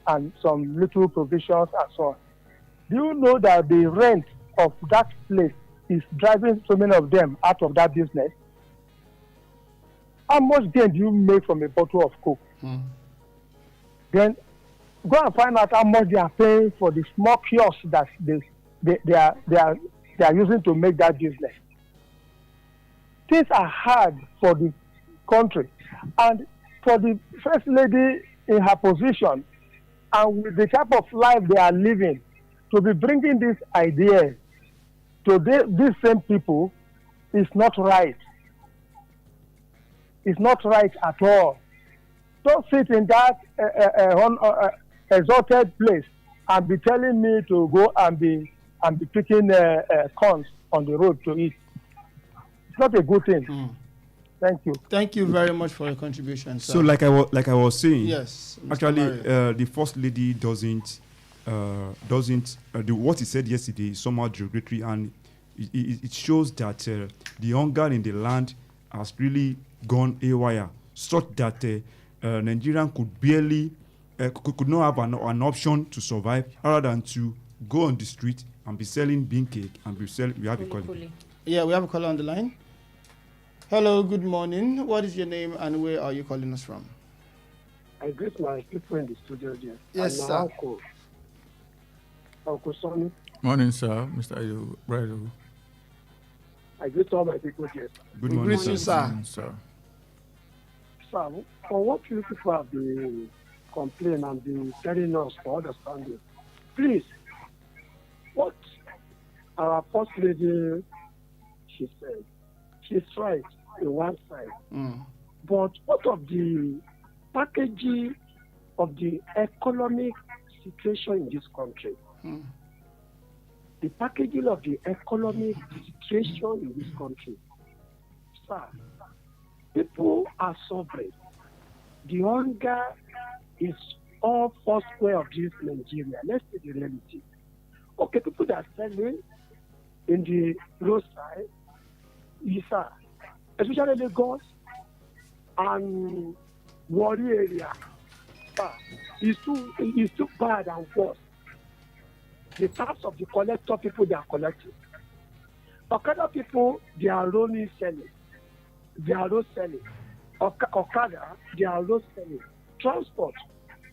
and some little provisions and so on, do you know that the rent of that place is driving so many of them out of that business? how much gain do you make from a bottle of Coke? Then go and find out how much they are paying for the small kiosks that they are using to make that business. Things are hard for the country, and for the first lady in her position and with the type of life they are living, to be bringing this idea to these same people is not right. It's not right at all. Don't sit in that exalted place and be telling me to go and be picking corns on the road to eat. It's not a good thing. Thank you. Thank you very much for your contribution, sir. So, like I was saying, yes, Mr. actually, the first lady doesn't what he said yesterday is somehow derogatory, and it shows that the hunger in the land has really gone haywire, such that Nigerian could barely could not have an option to survive, rather than to go on the street and be selling bean cake and be selling. We have a caller. Yeah, we have a caller on the line. Hello, good morning. What is your name and where are you calling us from? I greet my people in the studio there. Yes, sir. Uncle Sonny. Morning, sir. Mr. Edo. I greet all my people here. Good morning, sir. Sir. Sir, for what you people have been complaining and been telling us for understanding, please, what our first lady, she said, she's right on one side. But what of the packaging of the economic situation in this country? The packaging of the economic situation in this country. Sir, people are suffering. The hunger is all four square of this Nigeria. Let's see the reality. Okay, people that are selling in the roadside, yes, sir, especially Lagos and Wari area, sir, it's too bad and worse. The types of the collector people they are collecting. Okada people, they are rolling selling. They are road selling. Okada, they are road selling. Transport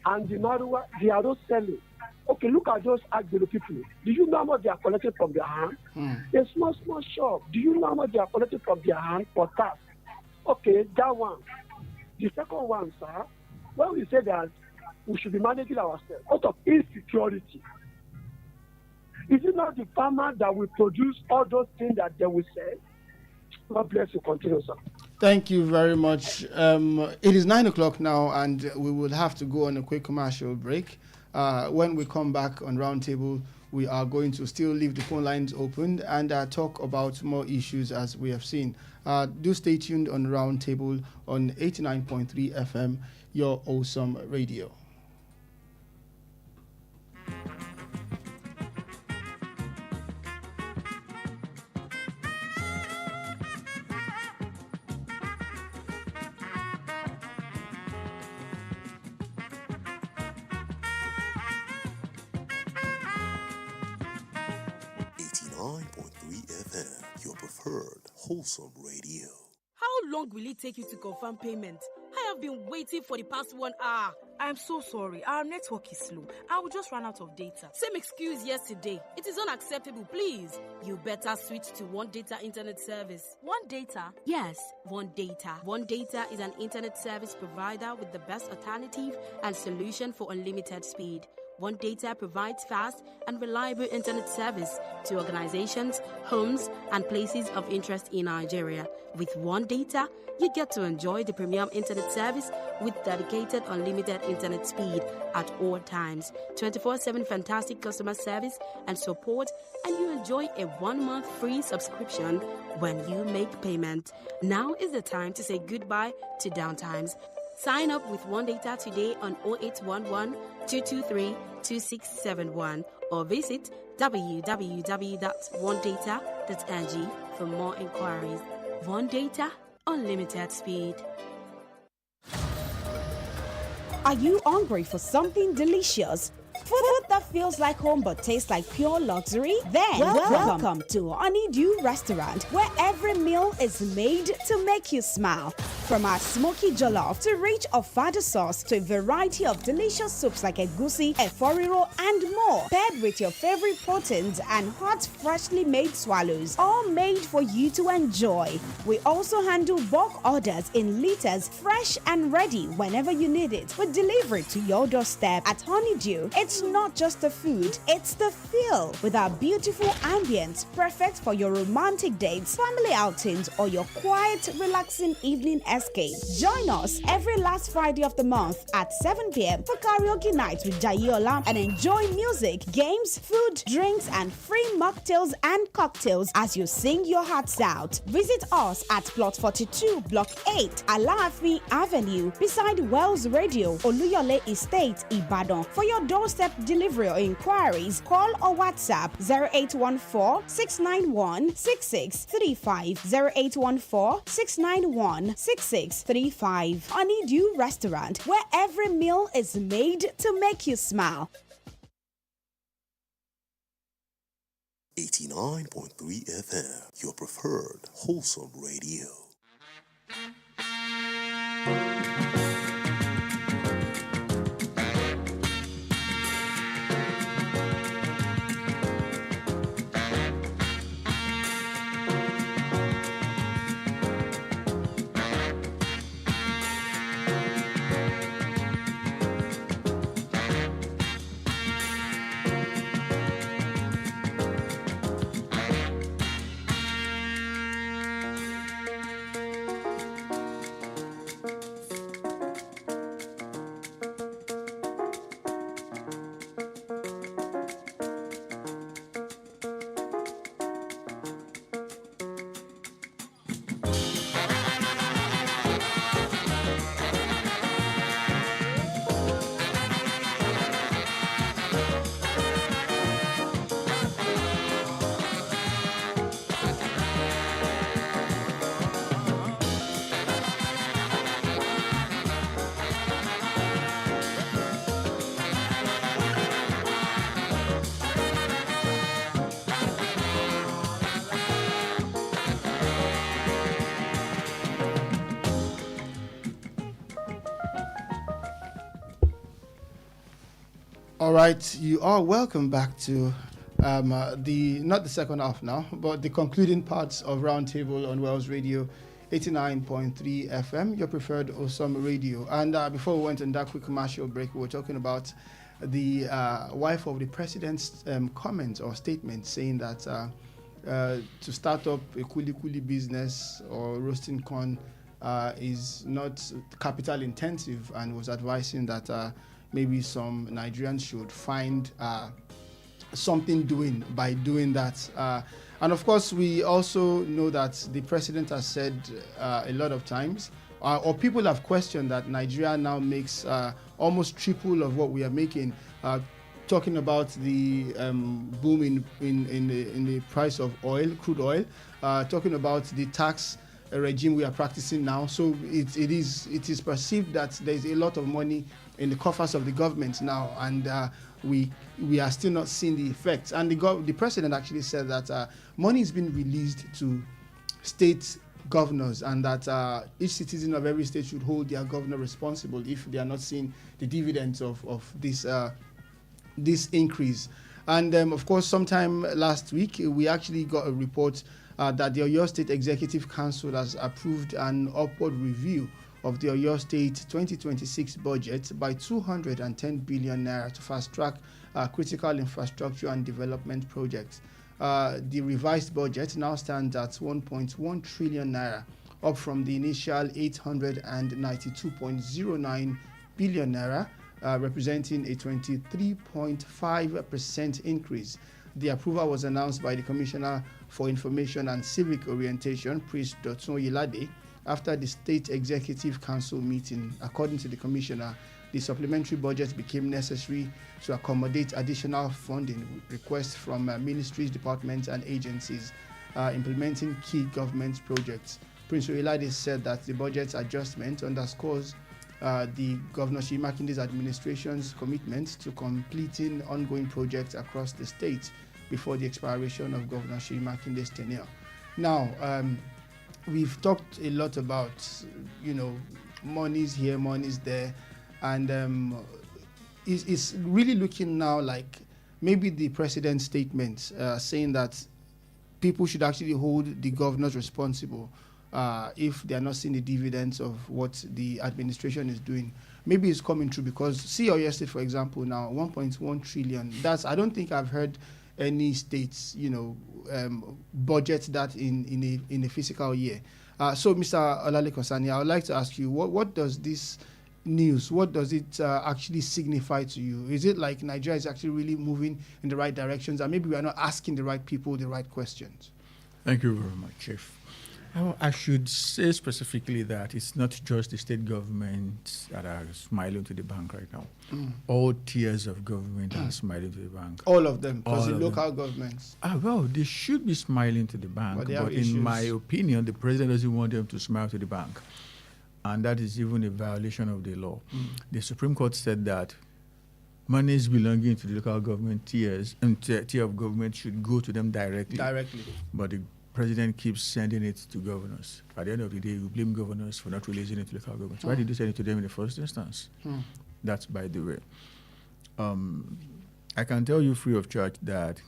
and the Marua, they are road selling. Okay, look at those Agbero people. Do you know how much they are collecting from their hand? A small shop. Do you know how much they are collecting from their hand for tax? Okay, that one. The second one, sir, when we say that we should be managing ourselves out of insecurity, is it not the farmer that will produce all those things that they will sell? God bless you. Continue, sir. Thank you very much. It is 9 o'clock now, and we will have to go on a quick commercial break. When we come back on Roundtable, we are going to still leave the phone lines open and talk about more issues as we have seen. Do stay tuned on Roundtable on 89.3 FM, your awesome radio. Wholesome radio. How long will it take you to confirm payment? I have been waiting for the past 1 hour. I'm so sorry. Our network is slow. I will just run out of data. Same excuse yesterday. It is unacceptable, please. You better switch to One Data Internet Service. One Data? Yes, One Data. One Data is an internet service provider with the best alternative and solution for unlimited speed. One Data provides fast and reliable internet service to organizations, homes, and places of interest in Nigeria. With One Data, you get to enjoy the premium internet service with dedicated unlimited internet speed at all times, 24/7 fantastic customer service and support, and you enjoy a 1-month free subscription when you make payment. Now is the time to say goodbye to downtimes. Sign up with One Data today on 0811 223 2671 or visit www.onedata.ng for more inquiries. One Data, unlimited speed. Are you hungry for something delicious? Food that feels like home but tastes like pure luxury? Then welcome to Honeydew Restaurant, where every meal is made to make you smile. From our smoky jollof to rich ofada sauce to a variety of delicious soups like egusi, eforiro, and more, paired with your favorite proteins and hot, freshly made swallows, all made for you to enjoy. We also handle bulk orders in liters, fresh and ready whenever you need it. We deliver it to your doorstep. At Honeydew, it's not just the food, it's the feel. With our beautiful ambience, perfect for your romantic dates, family outings, or your quiet, relaxing evening escape. Join us every last Friday of the month at 7 p.m. for karaoke night with Jayola and enjoy music, games, food, drinks, and free mocktails and cocktails as you sing your hearts out. Visit us at Plot 42, Block 8, Alaafin Avenue, beside Wells Radio, Oluyole Estate, Ibadan. For your doorstep delivery or inquiries, call or WhatsApp 0814-691-6635, 0814-691-6635. Honeydew Restaurant, where every meal is made to make you smile. 89.3 FM, your preferred wholesome radio. All right, you are welcome back to not the second half now, but the concluding parts of Roundtable on Wells Radio 89.3 FM, your preferred awesome radio. And before we went on that quick commercial break, we were talking about the wife of the president's comment or statement saying that to start up a kuli business or roasting corn is not capital intensive, and was advising that maybe some Nigerians should find something doing by doing that. And of course, we also know that the president has said a lot of times, or people have questioned that Nigeria now makes almost triple of what we are making. Talking about the boom in the price of oil, crude oil, talking about the tax regime we are practicing now. So it is perceived that there is a lot of money in the coffers of the government now, and we are still not seeing the effects. And the president actually said that money is being released to state governors, and that each citizen of every state should hold their governor responsible if they are not seeing the dividends of this increase. And of course, sometime last week, we actually got a report that the Oyo State Executive Council has approved an upward review of the Oyo State 2026 budget by 210 billion naira to fast-track critical infrastructure and development projects. The revised budget now stands at 1.1 trillion naira, up from the initial 892.09 billion naira, representing a 23.5% increase. The approval was announced by the Commissioner for Information and Civic Orientation, Prince Dotun Oyelade, after the State Executive Council meeting. According to the Commissioner, the supplementary budget became necessary to accommodate additional funding requests from ministries, departments, and agencies implementing key government projects. Prince Oyelade said that the budget adjustment underscores the Governor Seyi Makinde's administration's commitment to completing ongoing projects across the state before the expiration of Governor Seyi Makinde's tenure. Now, we've talked a lot about, monies here, monies there, and it's really looking now like maybe the president's statement saying that people should actually hold the governors responsible if they are not seeing the dividends of what the administration is doing. Maybe it's coming true because see Oyo State, for example, now 1.1 trillion. I don't think I've heard any states, budget that in a fiscal year. So, Mr. Olalekan Sani, I would like to ask you, what does this news, what does it actually signify to you? Is it like Nigeria is actually really moving in the right directions, and maybe we are not asking the right people the right questions? Thank you very much, Chief. I should say specifically that it's not just the state governments that are smiling to the bank right now. All tiers of government are smiling to the bank. All of them, because the local governments. Well, they should be smiling to the bank, but in my opinion, the president doesn't want them to smile to the bank. And that is even a violation of the law. The Supreme Court said that monies belonging to the local government tiers and tier of government should go to them directly. But the president keeps sending it to governors. At the end of the day, we blame governors for not releasing it to local governments. Why did you send it to them in the first instance? That's by the way. I can tell you free of charge that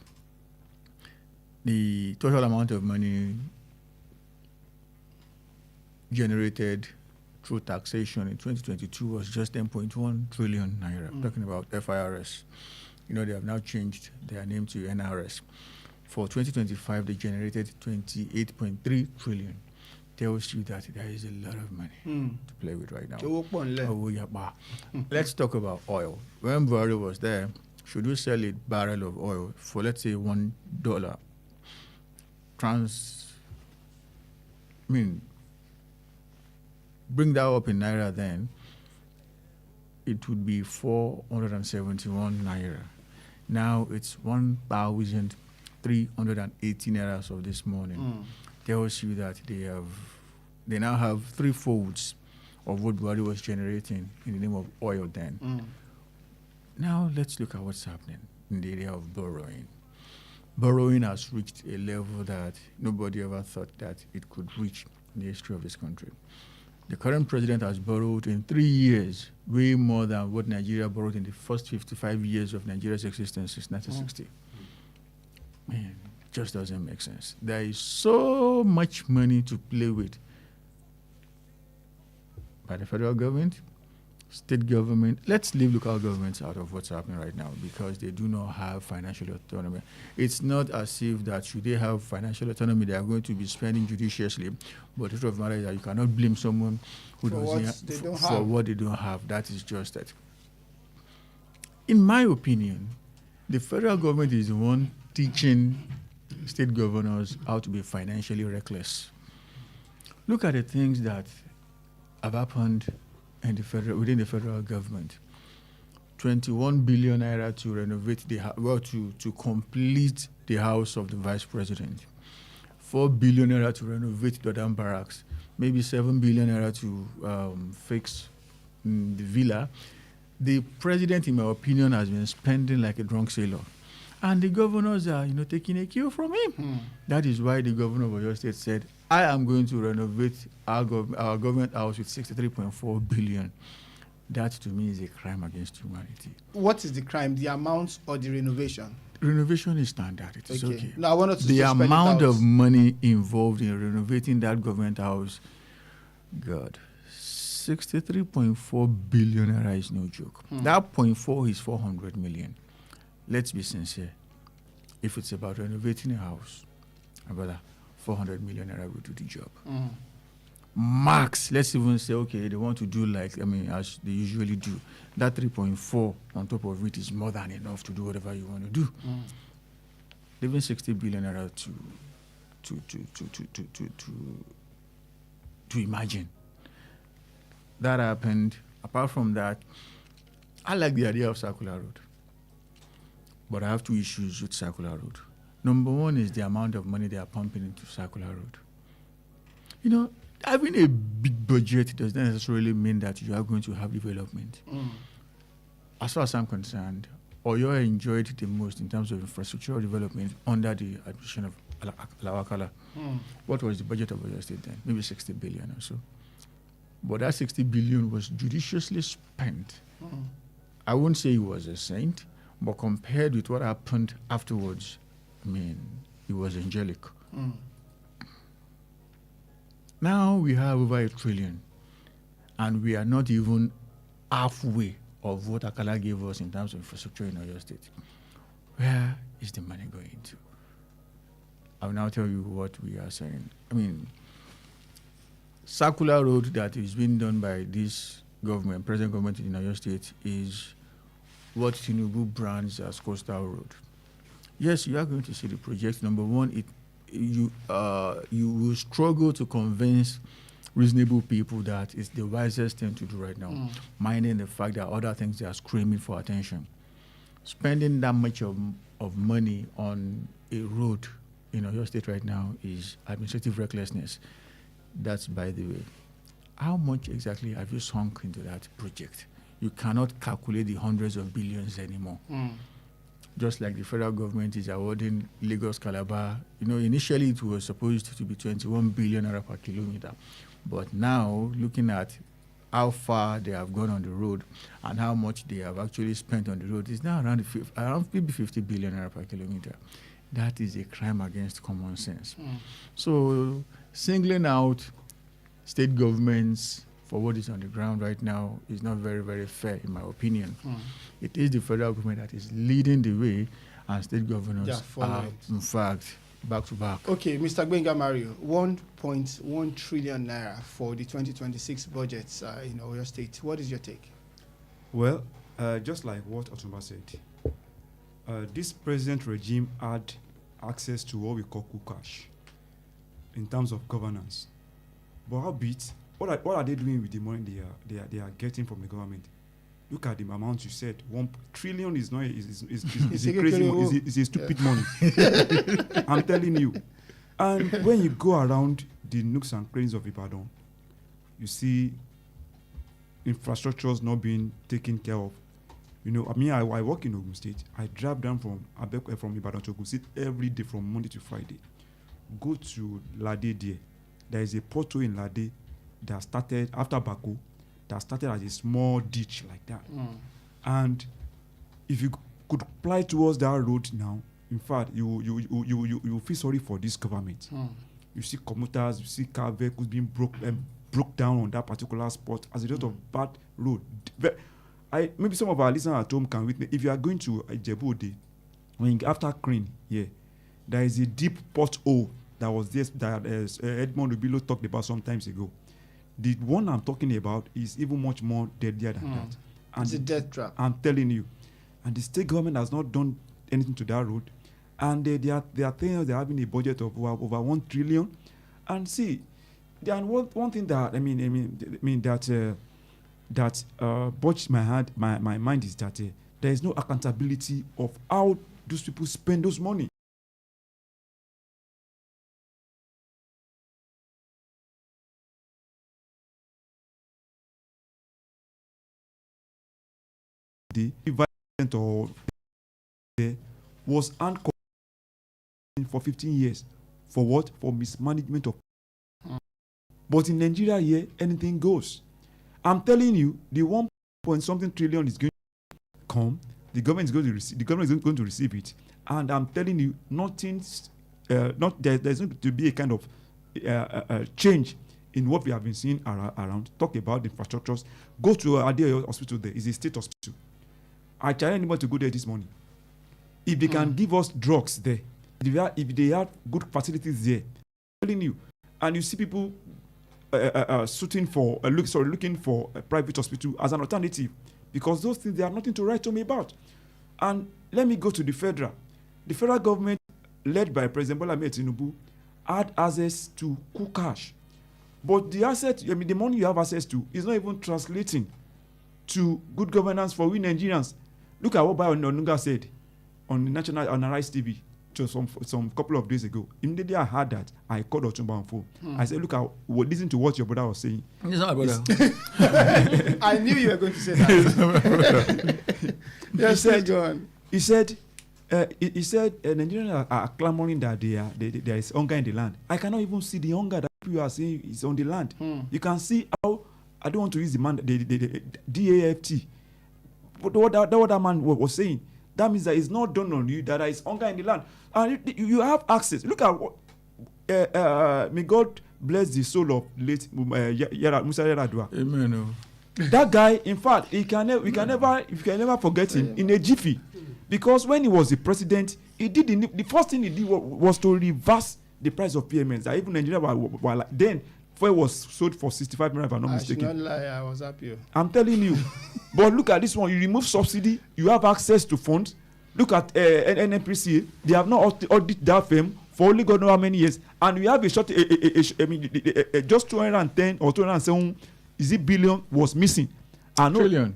the total amount of money generated through taxation in 2022 was just 10.1 trillion naira. I'm talking about FIRS. They have now changed their name to NRS. For 2025, they generated 28.3 trillion. Tells you that there is a lot of money to play with right now. Let's talk about oil. When Buhari was there, should we sell a barrel of oil for, let's say, $1? Bring that up in naira then, it would be 471 naira. Now it's 1,380 naira of this morning. Tells you that they now have 3-folds of what Buhari was generating in the name of oil then. Now let's look at what's happening in the area of borrowing. Borrowing has reached a level that nobody ever thought that it could reach in the history of this country. The current president has borrowed in 3 years way more than what Nigeria borrowed in the first 55 years of Nigeria's existence since 1960. Man, it just doesn't make sense. There is so much money to play with by the federal government, state government. Let's leave local governments out of what's happening right now because they do not have financial autonomy. It's not as if that should they have financial autonomy, they are going to be spending judiciously. But the truth of the matter is that you cannot blame someone who doesn't for what they don't have. That is just it. In my opinion, the federal government is the one teaching state governors how to be financially reckless. Look at the things that have happened within the federal government. 21 billion naira to renovate to complete the house of the vice president. 4 billion naira to renovate Dodam Barracks. Maybe 7 billion naira to fix the villa. The president, in my opinion, has been spending like a drunk sailor. And the governors are, taking a cue from him. That is why the governor of Oyo State said, I am going to renovate our government house with 63.4 billion. That, to me, is a crime against humanity. What is the crime, the amount or the renovation? Renovation is standard. It is okay. No, I want to the amount of money involved in renovating that government house, God, 63.4 billion naira is no joke. That 0.4 is 400 million. Let's be sincere. If it's about renovating a house, brother, 400 million naira will do the job. Max, let's even say, okay, they want to do as they usually do. That 3.4 on top of it is more than enough to do whatever you want to do. Leaving 60 billion naira to imagine. That happened. Apart from that, I like the idea of circular road. But I have 2 issues with circular road. Number one is the amount of money they are pumping into circular road. having a big budget does not necessarily mean that you are going to have development. As far as I'm concerned, Oyo enjoyed the most in terms of infrastructural development under the administration of Lawakala. What was the budget of Oyo State then? Maybe 60 billion or so. But that 60 billion was judiciously spent. I won't say he was a saint, but compared with what happened afterwards, I mean, it was angelic. Now we have over 1 trillion, and we are not even halfway of what Akala gave us in terms of infrastructure in Oyo State. Where is the money going to? I will now tell you what we are saying. I mean, circular road that is being done by this government, present government in Oyo State, is what Tinubu brands as coastal road. Yes, you are going to see the project. Number one, you will struggle to convince reasonable people that it's the wisest thing to do right now, minding the fact that other things are screaming for attention. Spending that much of money on a road in Oyo State right now is administrative recklessness. That's by the way. How much exactly have you sunk into that project? You cannot calculate the hundreds of billions anymore. Just like the federal government is awarding Lagos Calabar. Initially it was supposed to be 21 billion naira per kilometer. But now, looking at how far they have gone on the road and how much they have actually spent on the road, it's now around maybe 50 billion naira per kilometer. That is a crime against common sense. So, singling out state governments for what is on the ground right now is not very, very fair, in my opinion. It is the federal government that is leading the way, and state governors are, in fact, back to back. Okay, Mr. Gbenga Mario, 1.1 trillion naira for the 2026 budgets in Oyo State. What is your take? Well, just like what Otumba said, this present regime had access to what we call cash in terms of governance. But albeit, what are they doing with the money they are getting from the government? Look at the amount you said. 1 trillion is not is a crazy money. It's a stupid money. I'm telling you. And when you go around the nooks and crannies of Ibadan, you see infrastructures not being taken care of. I work in Ogun State. I drive down from Ibadan to Ogun State every day from Monday to Friday. Go to Lade there. There is a pothole in Lade that started after Bako, that started as a small ditch like that. And if you could apply towards that road now, in fact, you feel sorry for this government. You see commuters, you see car vehicles being broke down on that particular spot as a result of bad road. Maybe some of our listeners at home can witness. If you are going to Ijebu-Ode, after Crane, there is a deep pothole that was there that Edmond Obilo talked about some times ago. The one I'm talking about is even much more deadlier than that. And it's a death trap. I'm telling you. And the state government has not done anything to that road. And they are saying they're having a budget of over 1 trillion. And see, and one thing that that botched my mind is that there is no accountability of how those people spend those money. The violent or was uncovered for 15 years. For what? For mismanagement of. But in Nigeria here, anything goes. I'm telling you, the 1 point something trillion is going to come. The government is going to receive. The government is going to receive it, and I'm telling you, there's going to be a kind of change in what we have been seeing around. Talk about the infrastructures. Go to Adeoyo Hospital. There is a state hospital. I challenge anybody to go there this morning. If they can give us drugs there, if they have good facilities there, I'm telling you, and you see people looking for a private hospital as an alternative, because those things, they have nothing to write to me about. And let me go to the federal. The federal government, led by President Bola Ahmed Tinubu, had access to cash, but the money you have access to is not even translating to good governance for we Nigerians. Look at what Bayo Onunga said on the national on Arise TV. just some couple of days ago. Immediately I heard that, I called Otumba on phone. I said, look, listen to what your brother was saying. It's not my brother. I knew you were going to say that. Yes, sir, John. He said, Nigerians are clamoring that there is hunger in the land. I cannot even see the hunger that people are saying is on the land. You can see how, I don't want to use the DAFT, but what that man was saying, that means that it's not done on you, that there is hunger in the land. And you have access. Look at what, may God bless the soul of late Musa Yar'Adua. Amen. That guy, in fact, we can never forget him in a jiffy. Because when he was the president, the first thing he did was to reverse the price of PMNs. That even Nigeria were like, then fuel was sold for 65 naira, if I'm not mistaken. I should not lie, I was happy. I'm telling you. But look at this one. You remove subsidy, you have access to funds. Look at NNPC. They have not audited that firm for only God know how many years. And we have just 210 or 207 billion was missing. Trillion.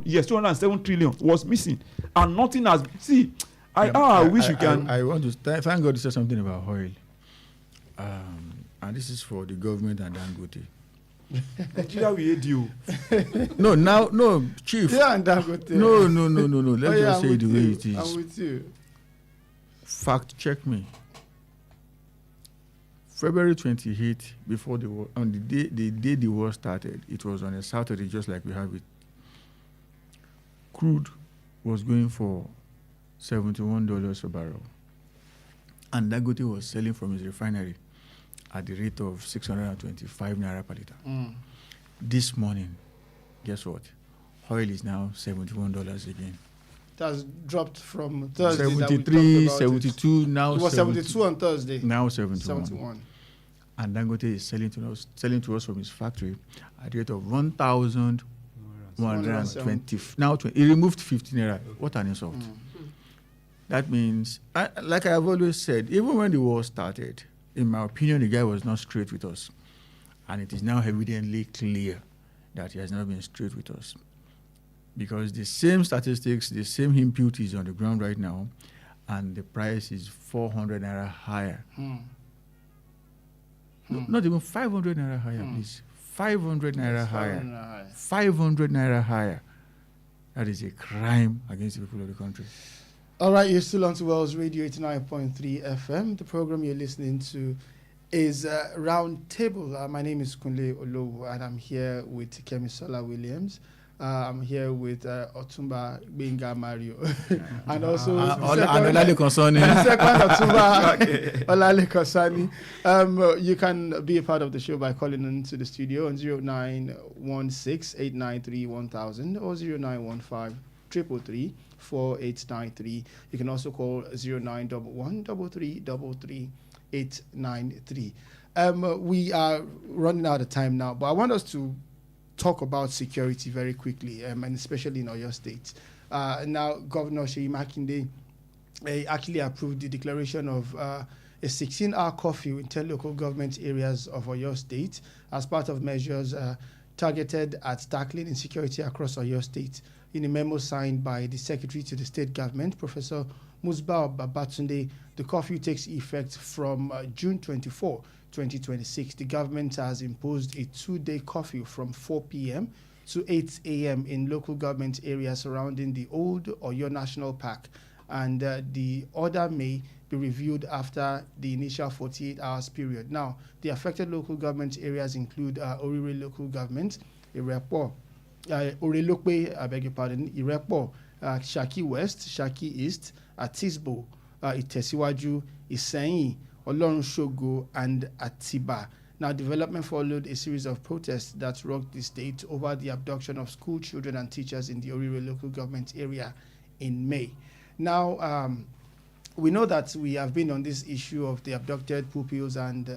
Yes, 207 trillion was missing. And nothing has. See, I wish you can. I want to thank God you said something about oil. And this is for the government and Dangote. Nigeria will aid you. No, Chief. Yeah, and Dangote. No. Let's just say the way it is. I'm with you. Fact check me. February 28th, before the war, on the day the war started, it was on a Saturday, just like we have it. Crude was going for $71 a barrel, and Dangote was selling from his refinery at the rate of 625 naira per liter. This morning, guess what? Oil is now $71 again. It has dropped from Thursday. 73, 72, now it was 72 on Thursday. Now 71. And Dangote is selling to us from his factory at the rate of 1,120. Now he removed 15 naira. What an insult! That means, like I have always said, even when the war started, in my opinion, the guy was not straight with us, and it is now evidently clear that he has not been straight with us, because the same statistics, the same input is on the ground right now, and the price is 400 naira higher. Not even 500 naira higher, please. 500 naira higher. 500 naira higher. That is a crime against the people of the country. All right, you're still on to Wells Radio 89.3 FM. The program you're listening to is Roundtable. My name is Kunle Olowu, and I'm here with Kemisola Williams. I'm here with Otumba Benga Mario, and also Olale Konsani. Second Otumba Olale Konsani. You can be a part of the show by calling into the studio on 0916-893-1000 or 0915-333-4893. You can also call 0911-3333-893. We are running out of time now, but I want us to talk about security very quickly, and especially in Oyo State. Now, Governor Seyi Makinde actually approved the declaration of a 16-hour curfew in 10 local government areas of Oyo State as part of measures targeted at tackling insecurity across Oyo State. In a memo signed by the Secretary to the State Government, Professor Musbah Babatunde, the curfew takes effect from June 24, 2026. The government has imposed a 2-day curfew from 4 p.m. to 8 a.m. in local government areas surrounding the old Oyo National Park, and the order may be reviewed after the initial 48 hours period. Now, the affected local government areas include Orire Local Government, Irepo, Orelokpe, I beg your pardon, Irepo, Shaki West, Shaki East, Atisbo, Itesiwaju, Iseyin, Olorun-Shogo, and Atiba. Now, development followed a series of protests that rocked the state over the abduction of school children and teachers in the Orire local government area in May. Now, we know that we have been on this issue of the abducted pupils and,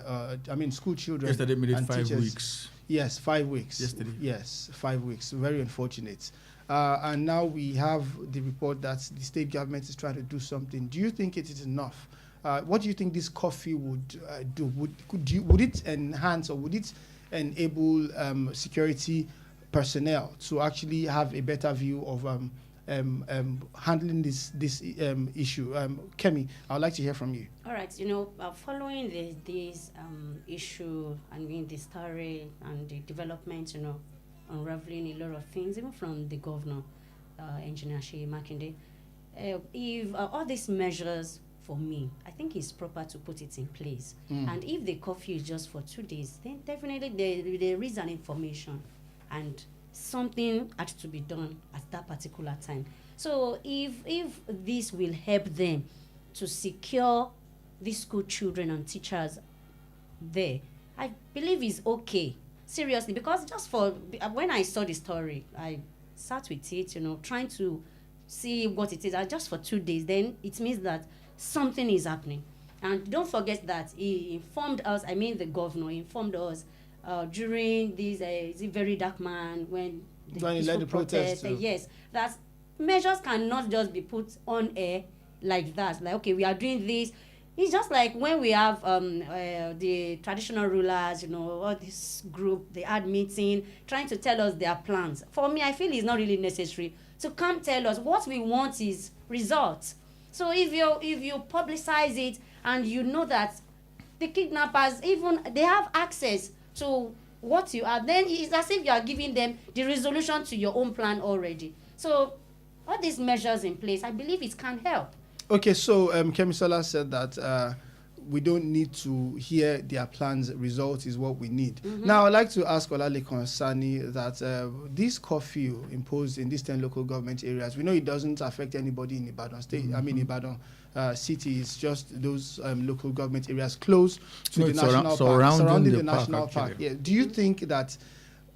school children. Yesterday made it and 5 teachers. Weeks. Yes, 5 weeks. Yesterday. Yes, 5 weeks. Very unfortunate. And now we have the report that the state government is trying to do something. Do you think it is enough? What do you think this curfew would do? Would it enhance or would it enable security personnel to actually have a better view of handling this issue? Kemi, I would like to hear from you. All right, following this issue and the story and the development, unraveling a lot of things, even from the governor, Engineer Sheyi Makinde, if all these measures, for me, I think it's proper to put it in place. And if the curfew is just for 2 days, then definitely there is an information and something had to be done at that particular time. So if this will help them to secure these school children and teachers there, I believe it's okay. Seriously, because when I saw the story, I sat with it, trying to see what it is. Just for 2 days, then it means that something is happening. And don't forget that he informed us, the governor informed us during this very dark man when he led the protest. Yes, that measures cannot just be put on air like that. Like, okay, we are doing this. It's just like when we have the traditional rulers, all this group, they had meeting, trying to tell us their plans. For me, I feel it's not really necessary to come tell us. What we want is results. So if you publicize it and you know that the kidnappers, even they have access to what you are, then it's as if you are giving them the resolution to your own plan already. So all these measures in place, I believe it can help. Okay, so Kemisola said that we don't need to hear their plans. Results is what we need. Now, I'd like to ask Olalekan Sani that this curfew imposed in these 10 local government areas, we know it doesn't affect anybody in Ibadan State. Ibadan City is just those local government areas close to the national park, surrounding the national park. Yeah. Do you think that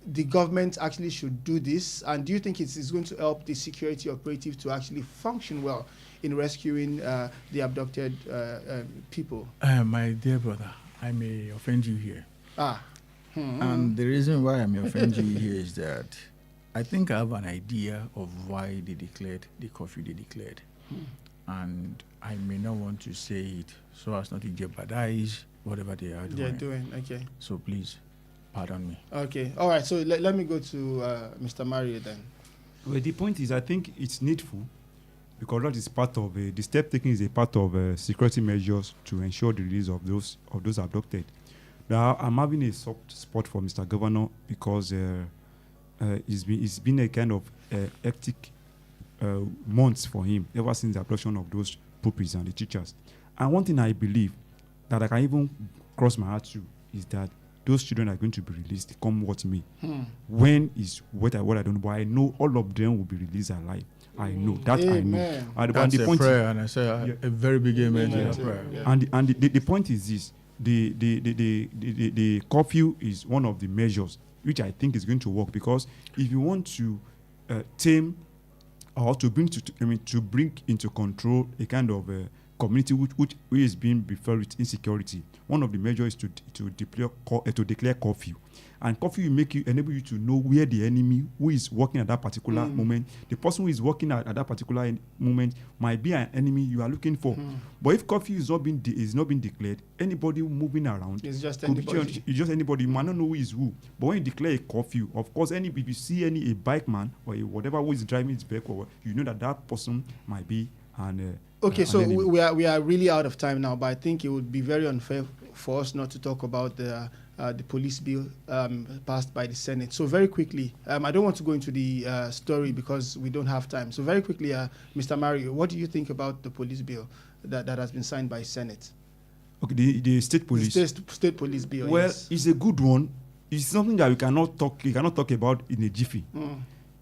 the government actually should do this? And do you think it is going to help the security operative to actually function well in rescuing the abducted people? My dear brother, I may offend you here. And the reason why I may offend you here is that I think I have an idea of why they declared the curfew they declared. And I may not want to say it so as not to jeopardize whatever they are doing. They're doing, okay. So please, pardon me. Okay, all right. So let me go to Mr. Mario then. Well, the point is, I think it's needful because that is part of the step taken is a part of security measures to ensure the release of those abducted. Now, I'm having a soft spot for Mr. Governor because it's been a kind of hectic months for him ever since the abduction of those pupils and the teachers. And one thing I believe that I can even cross my heart to is that those children are going to be released, come what may. When is what I don't know, but I know all of them will be released alive. I know that. Amen. I know. That's a prayer, and I say a very big amen to that prayer. Yeah. And the point is this: the curfew is one of the measures which I think is going to work, because if you want to tame or to bring into control a kind of community which is being befell with insecurity, one of the measures is to declare curfew. And curfew will enable you to know where the enemy who is working at that particular moment, the person who is working at that particular moment might be an enemy you are looking for. But if curfew is not being declared, anybody moving around, it's just anybody. It's just anybody. You might not know who is who. But when you declare a curfew, of course, if you see a bike man or whatever who is driving his vehicle, you know that person might be an okay, so enemy. we are really out of time now, but I think it would be very unfair for us not to talk about the police bill passed by the Senate. So very quickly, I don't want to go into the story because we don't have time. So very quickly, Mr. Mario, what do you think about the police bill that has been signed by Senate? Okay, the state police. The state police bill. Well, yes. It's a good one. It's something that we cannot talk about in a jiffy.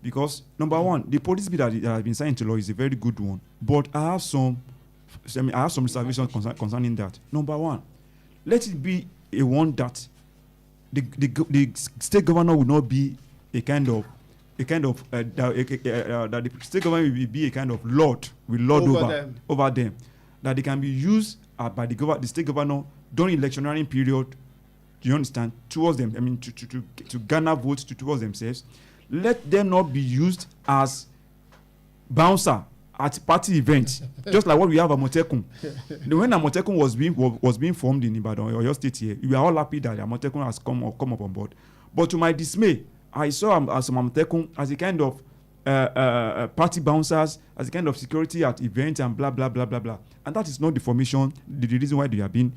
Because number one, the police bill that has been signed into law is a very good one. But I have some reservations concerning that. Number one, let it be a one that the state governor will not be that the state government will be a kind of lord over them, that they can be used by the state governor during electioneering period. Do you understand? Towards them, to garner votes towards themselves. Let them not be used as bouncer at party events, just like what we have at Amotekun. When Amotekun was being formed in Ibadan or your state here, we are all happy that Amotekun has come up on board. But to my dismay, I saw some Amotekun as a kind of party bouncers, as a kind of security at events and blah blah blah blah blah. And that is not the formation. The reason why they are being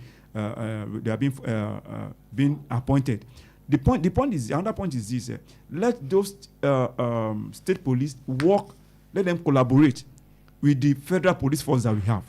being appointed. The point is, another point is this: let those state police work. Let them collaborate with the federal police force that we have,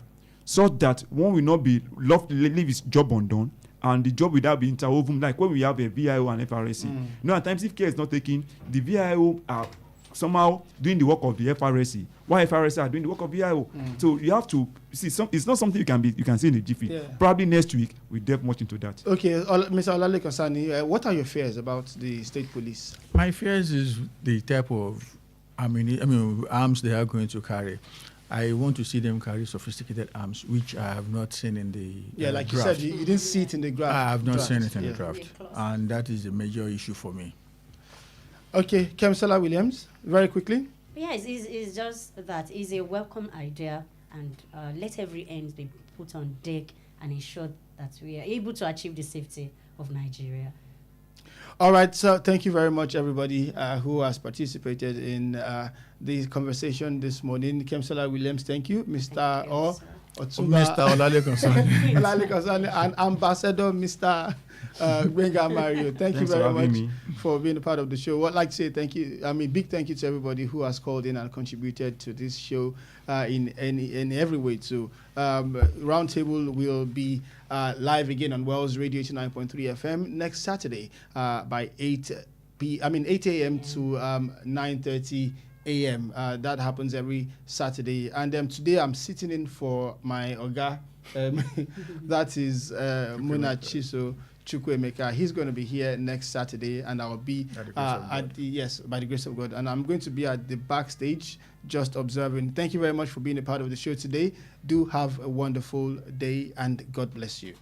so that one will not be leave his job undone, and the job without being interwoven. Like when we have a VIO and FRSC. You know, at times if care is not taken, the VIO are somehow doing the work of the FRSC, while FRSC are doing the work of VIO. So you have to see. It's not something you can see in the jiffy. Yeah. Probably next week we delve much into that. Okay, Mr. Olaleko Sani, what are your fears about the state police? My fears is the type of arms they are going to carry. I want to see them carry sophisticated arms, which I have not seen in the like draft. you said, you didn't see it in the draft. I have not seen it in the draft, and that is a major issue for me. Okay, Kemsela Williams, very quickly. Yes, it's just that it's a welcome idea, and let every end be put on deck and ensure that we are able to achieve the safety of Nigeria. All right, so thank you very much, everybody who has participated in the conversation this morning. Kemsela Williams, thank you. Mr. Olaleko Sani and Ambassador Mr. Gbenga Mario. Thank you very much for being a part of the show. I'd like to say thank you. Big thank you to everybody who has called in and contributed to this show in every way too. Roundtable will be live again on Wells Radio 89.3 FM next Saturday by 8 a.m. to 9:30 a.m. That happens every Saturday. And today I'm sitting in for my Oga. That is Muna Chiso Chukwuemeka. He's going to be here next Saturday, and I'll be by the grace of God. And I'm going to be at the backstage just observing. Thank you very much for being a part of the show today. Do have a wonderful day, and God bless you.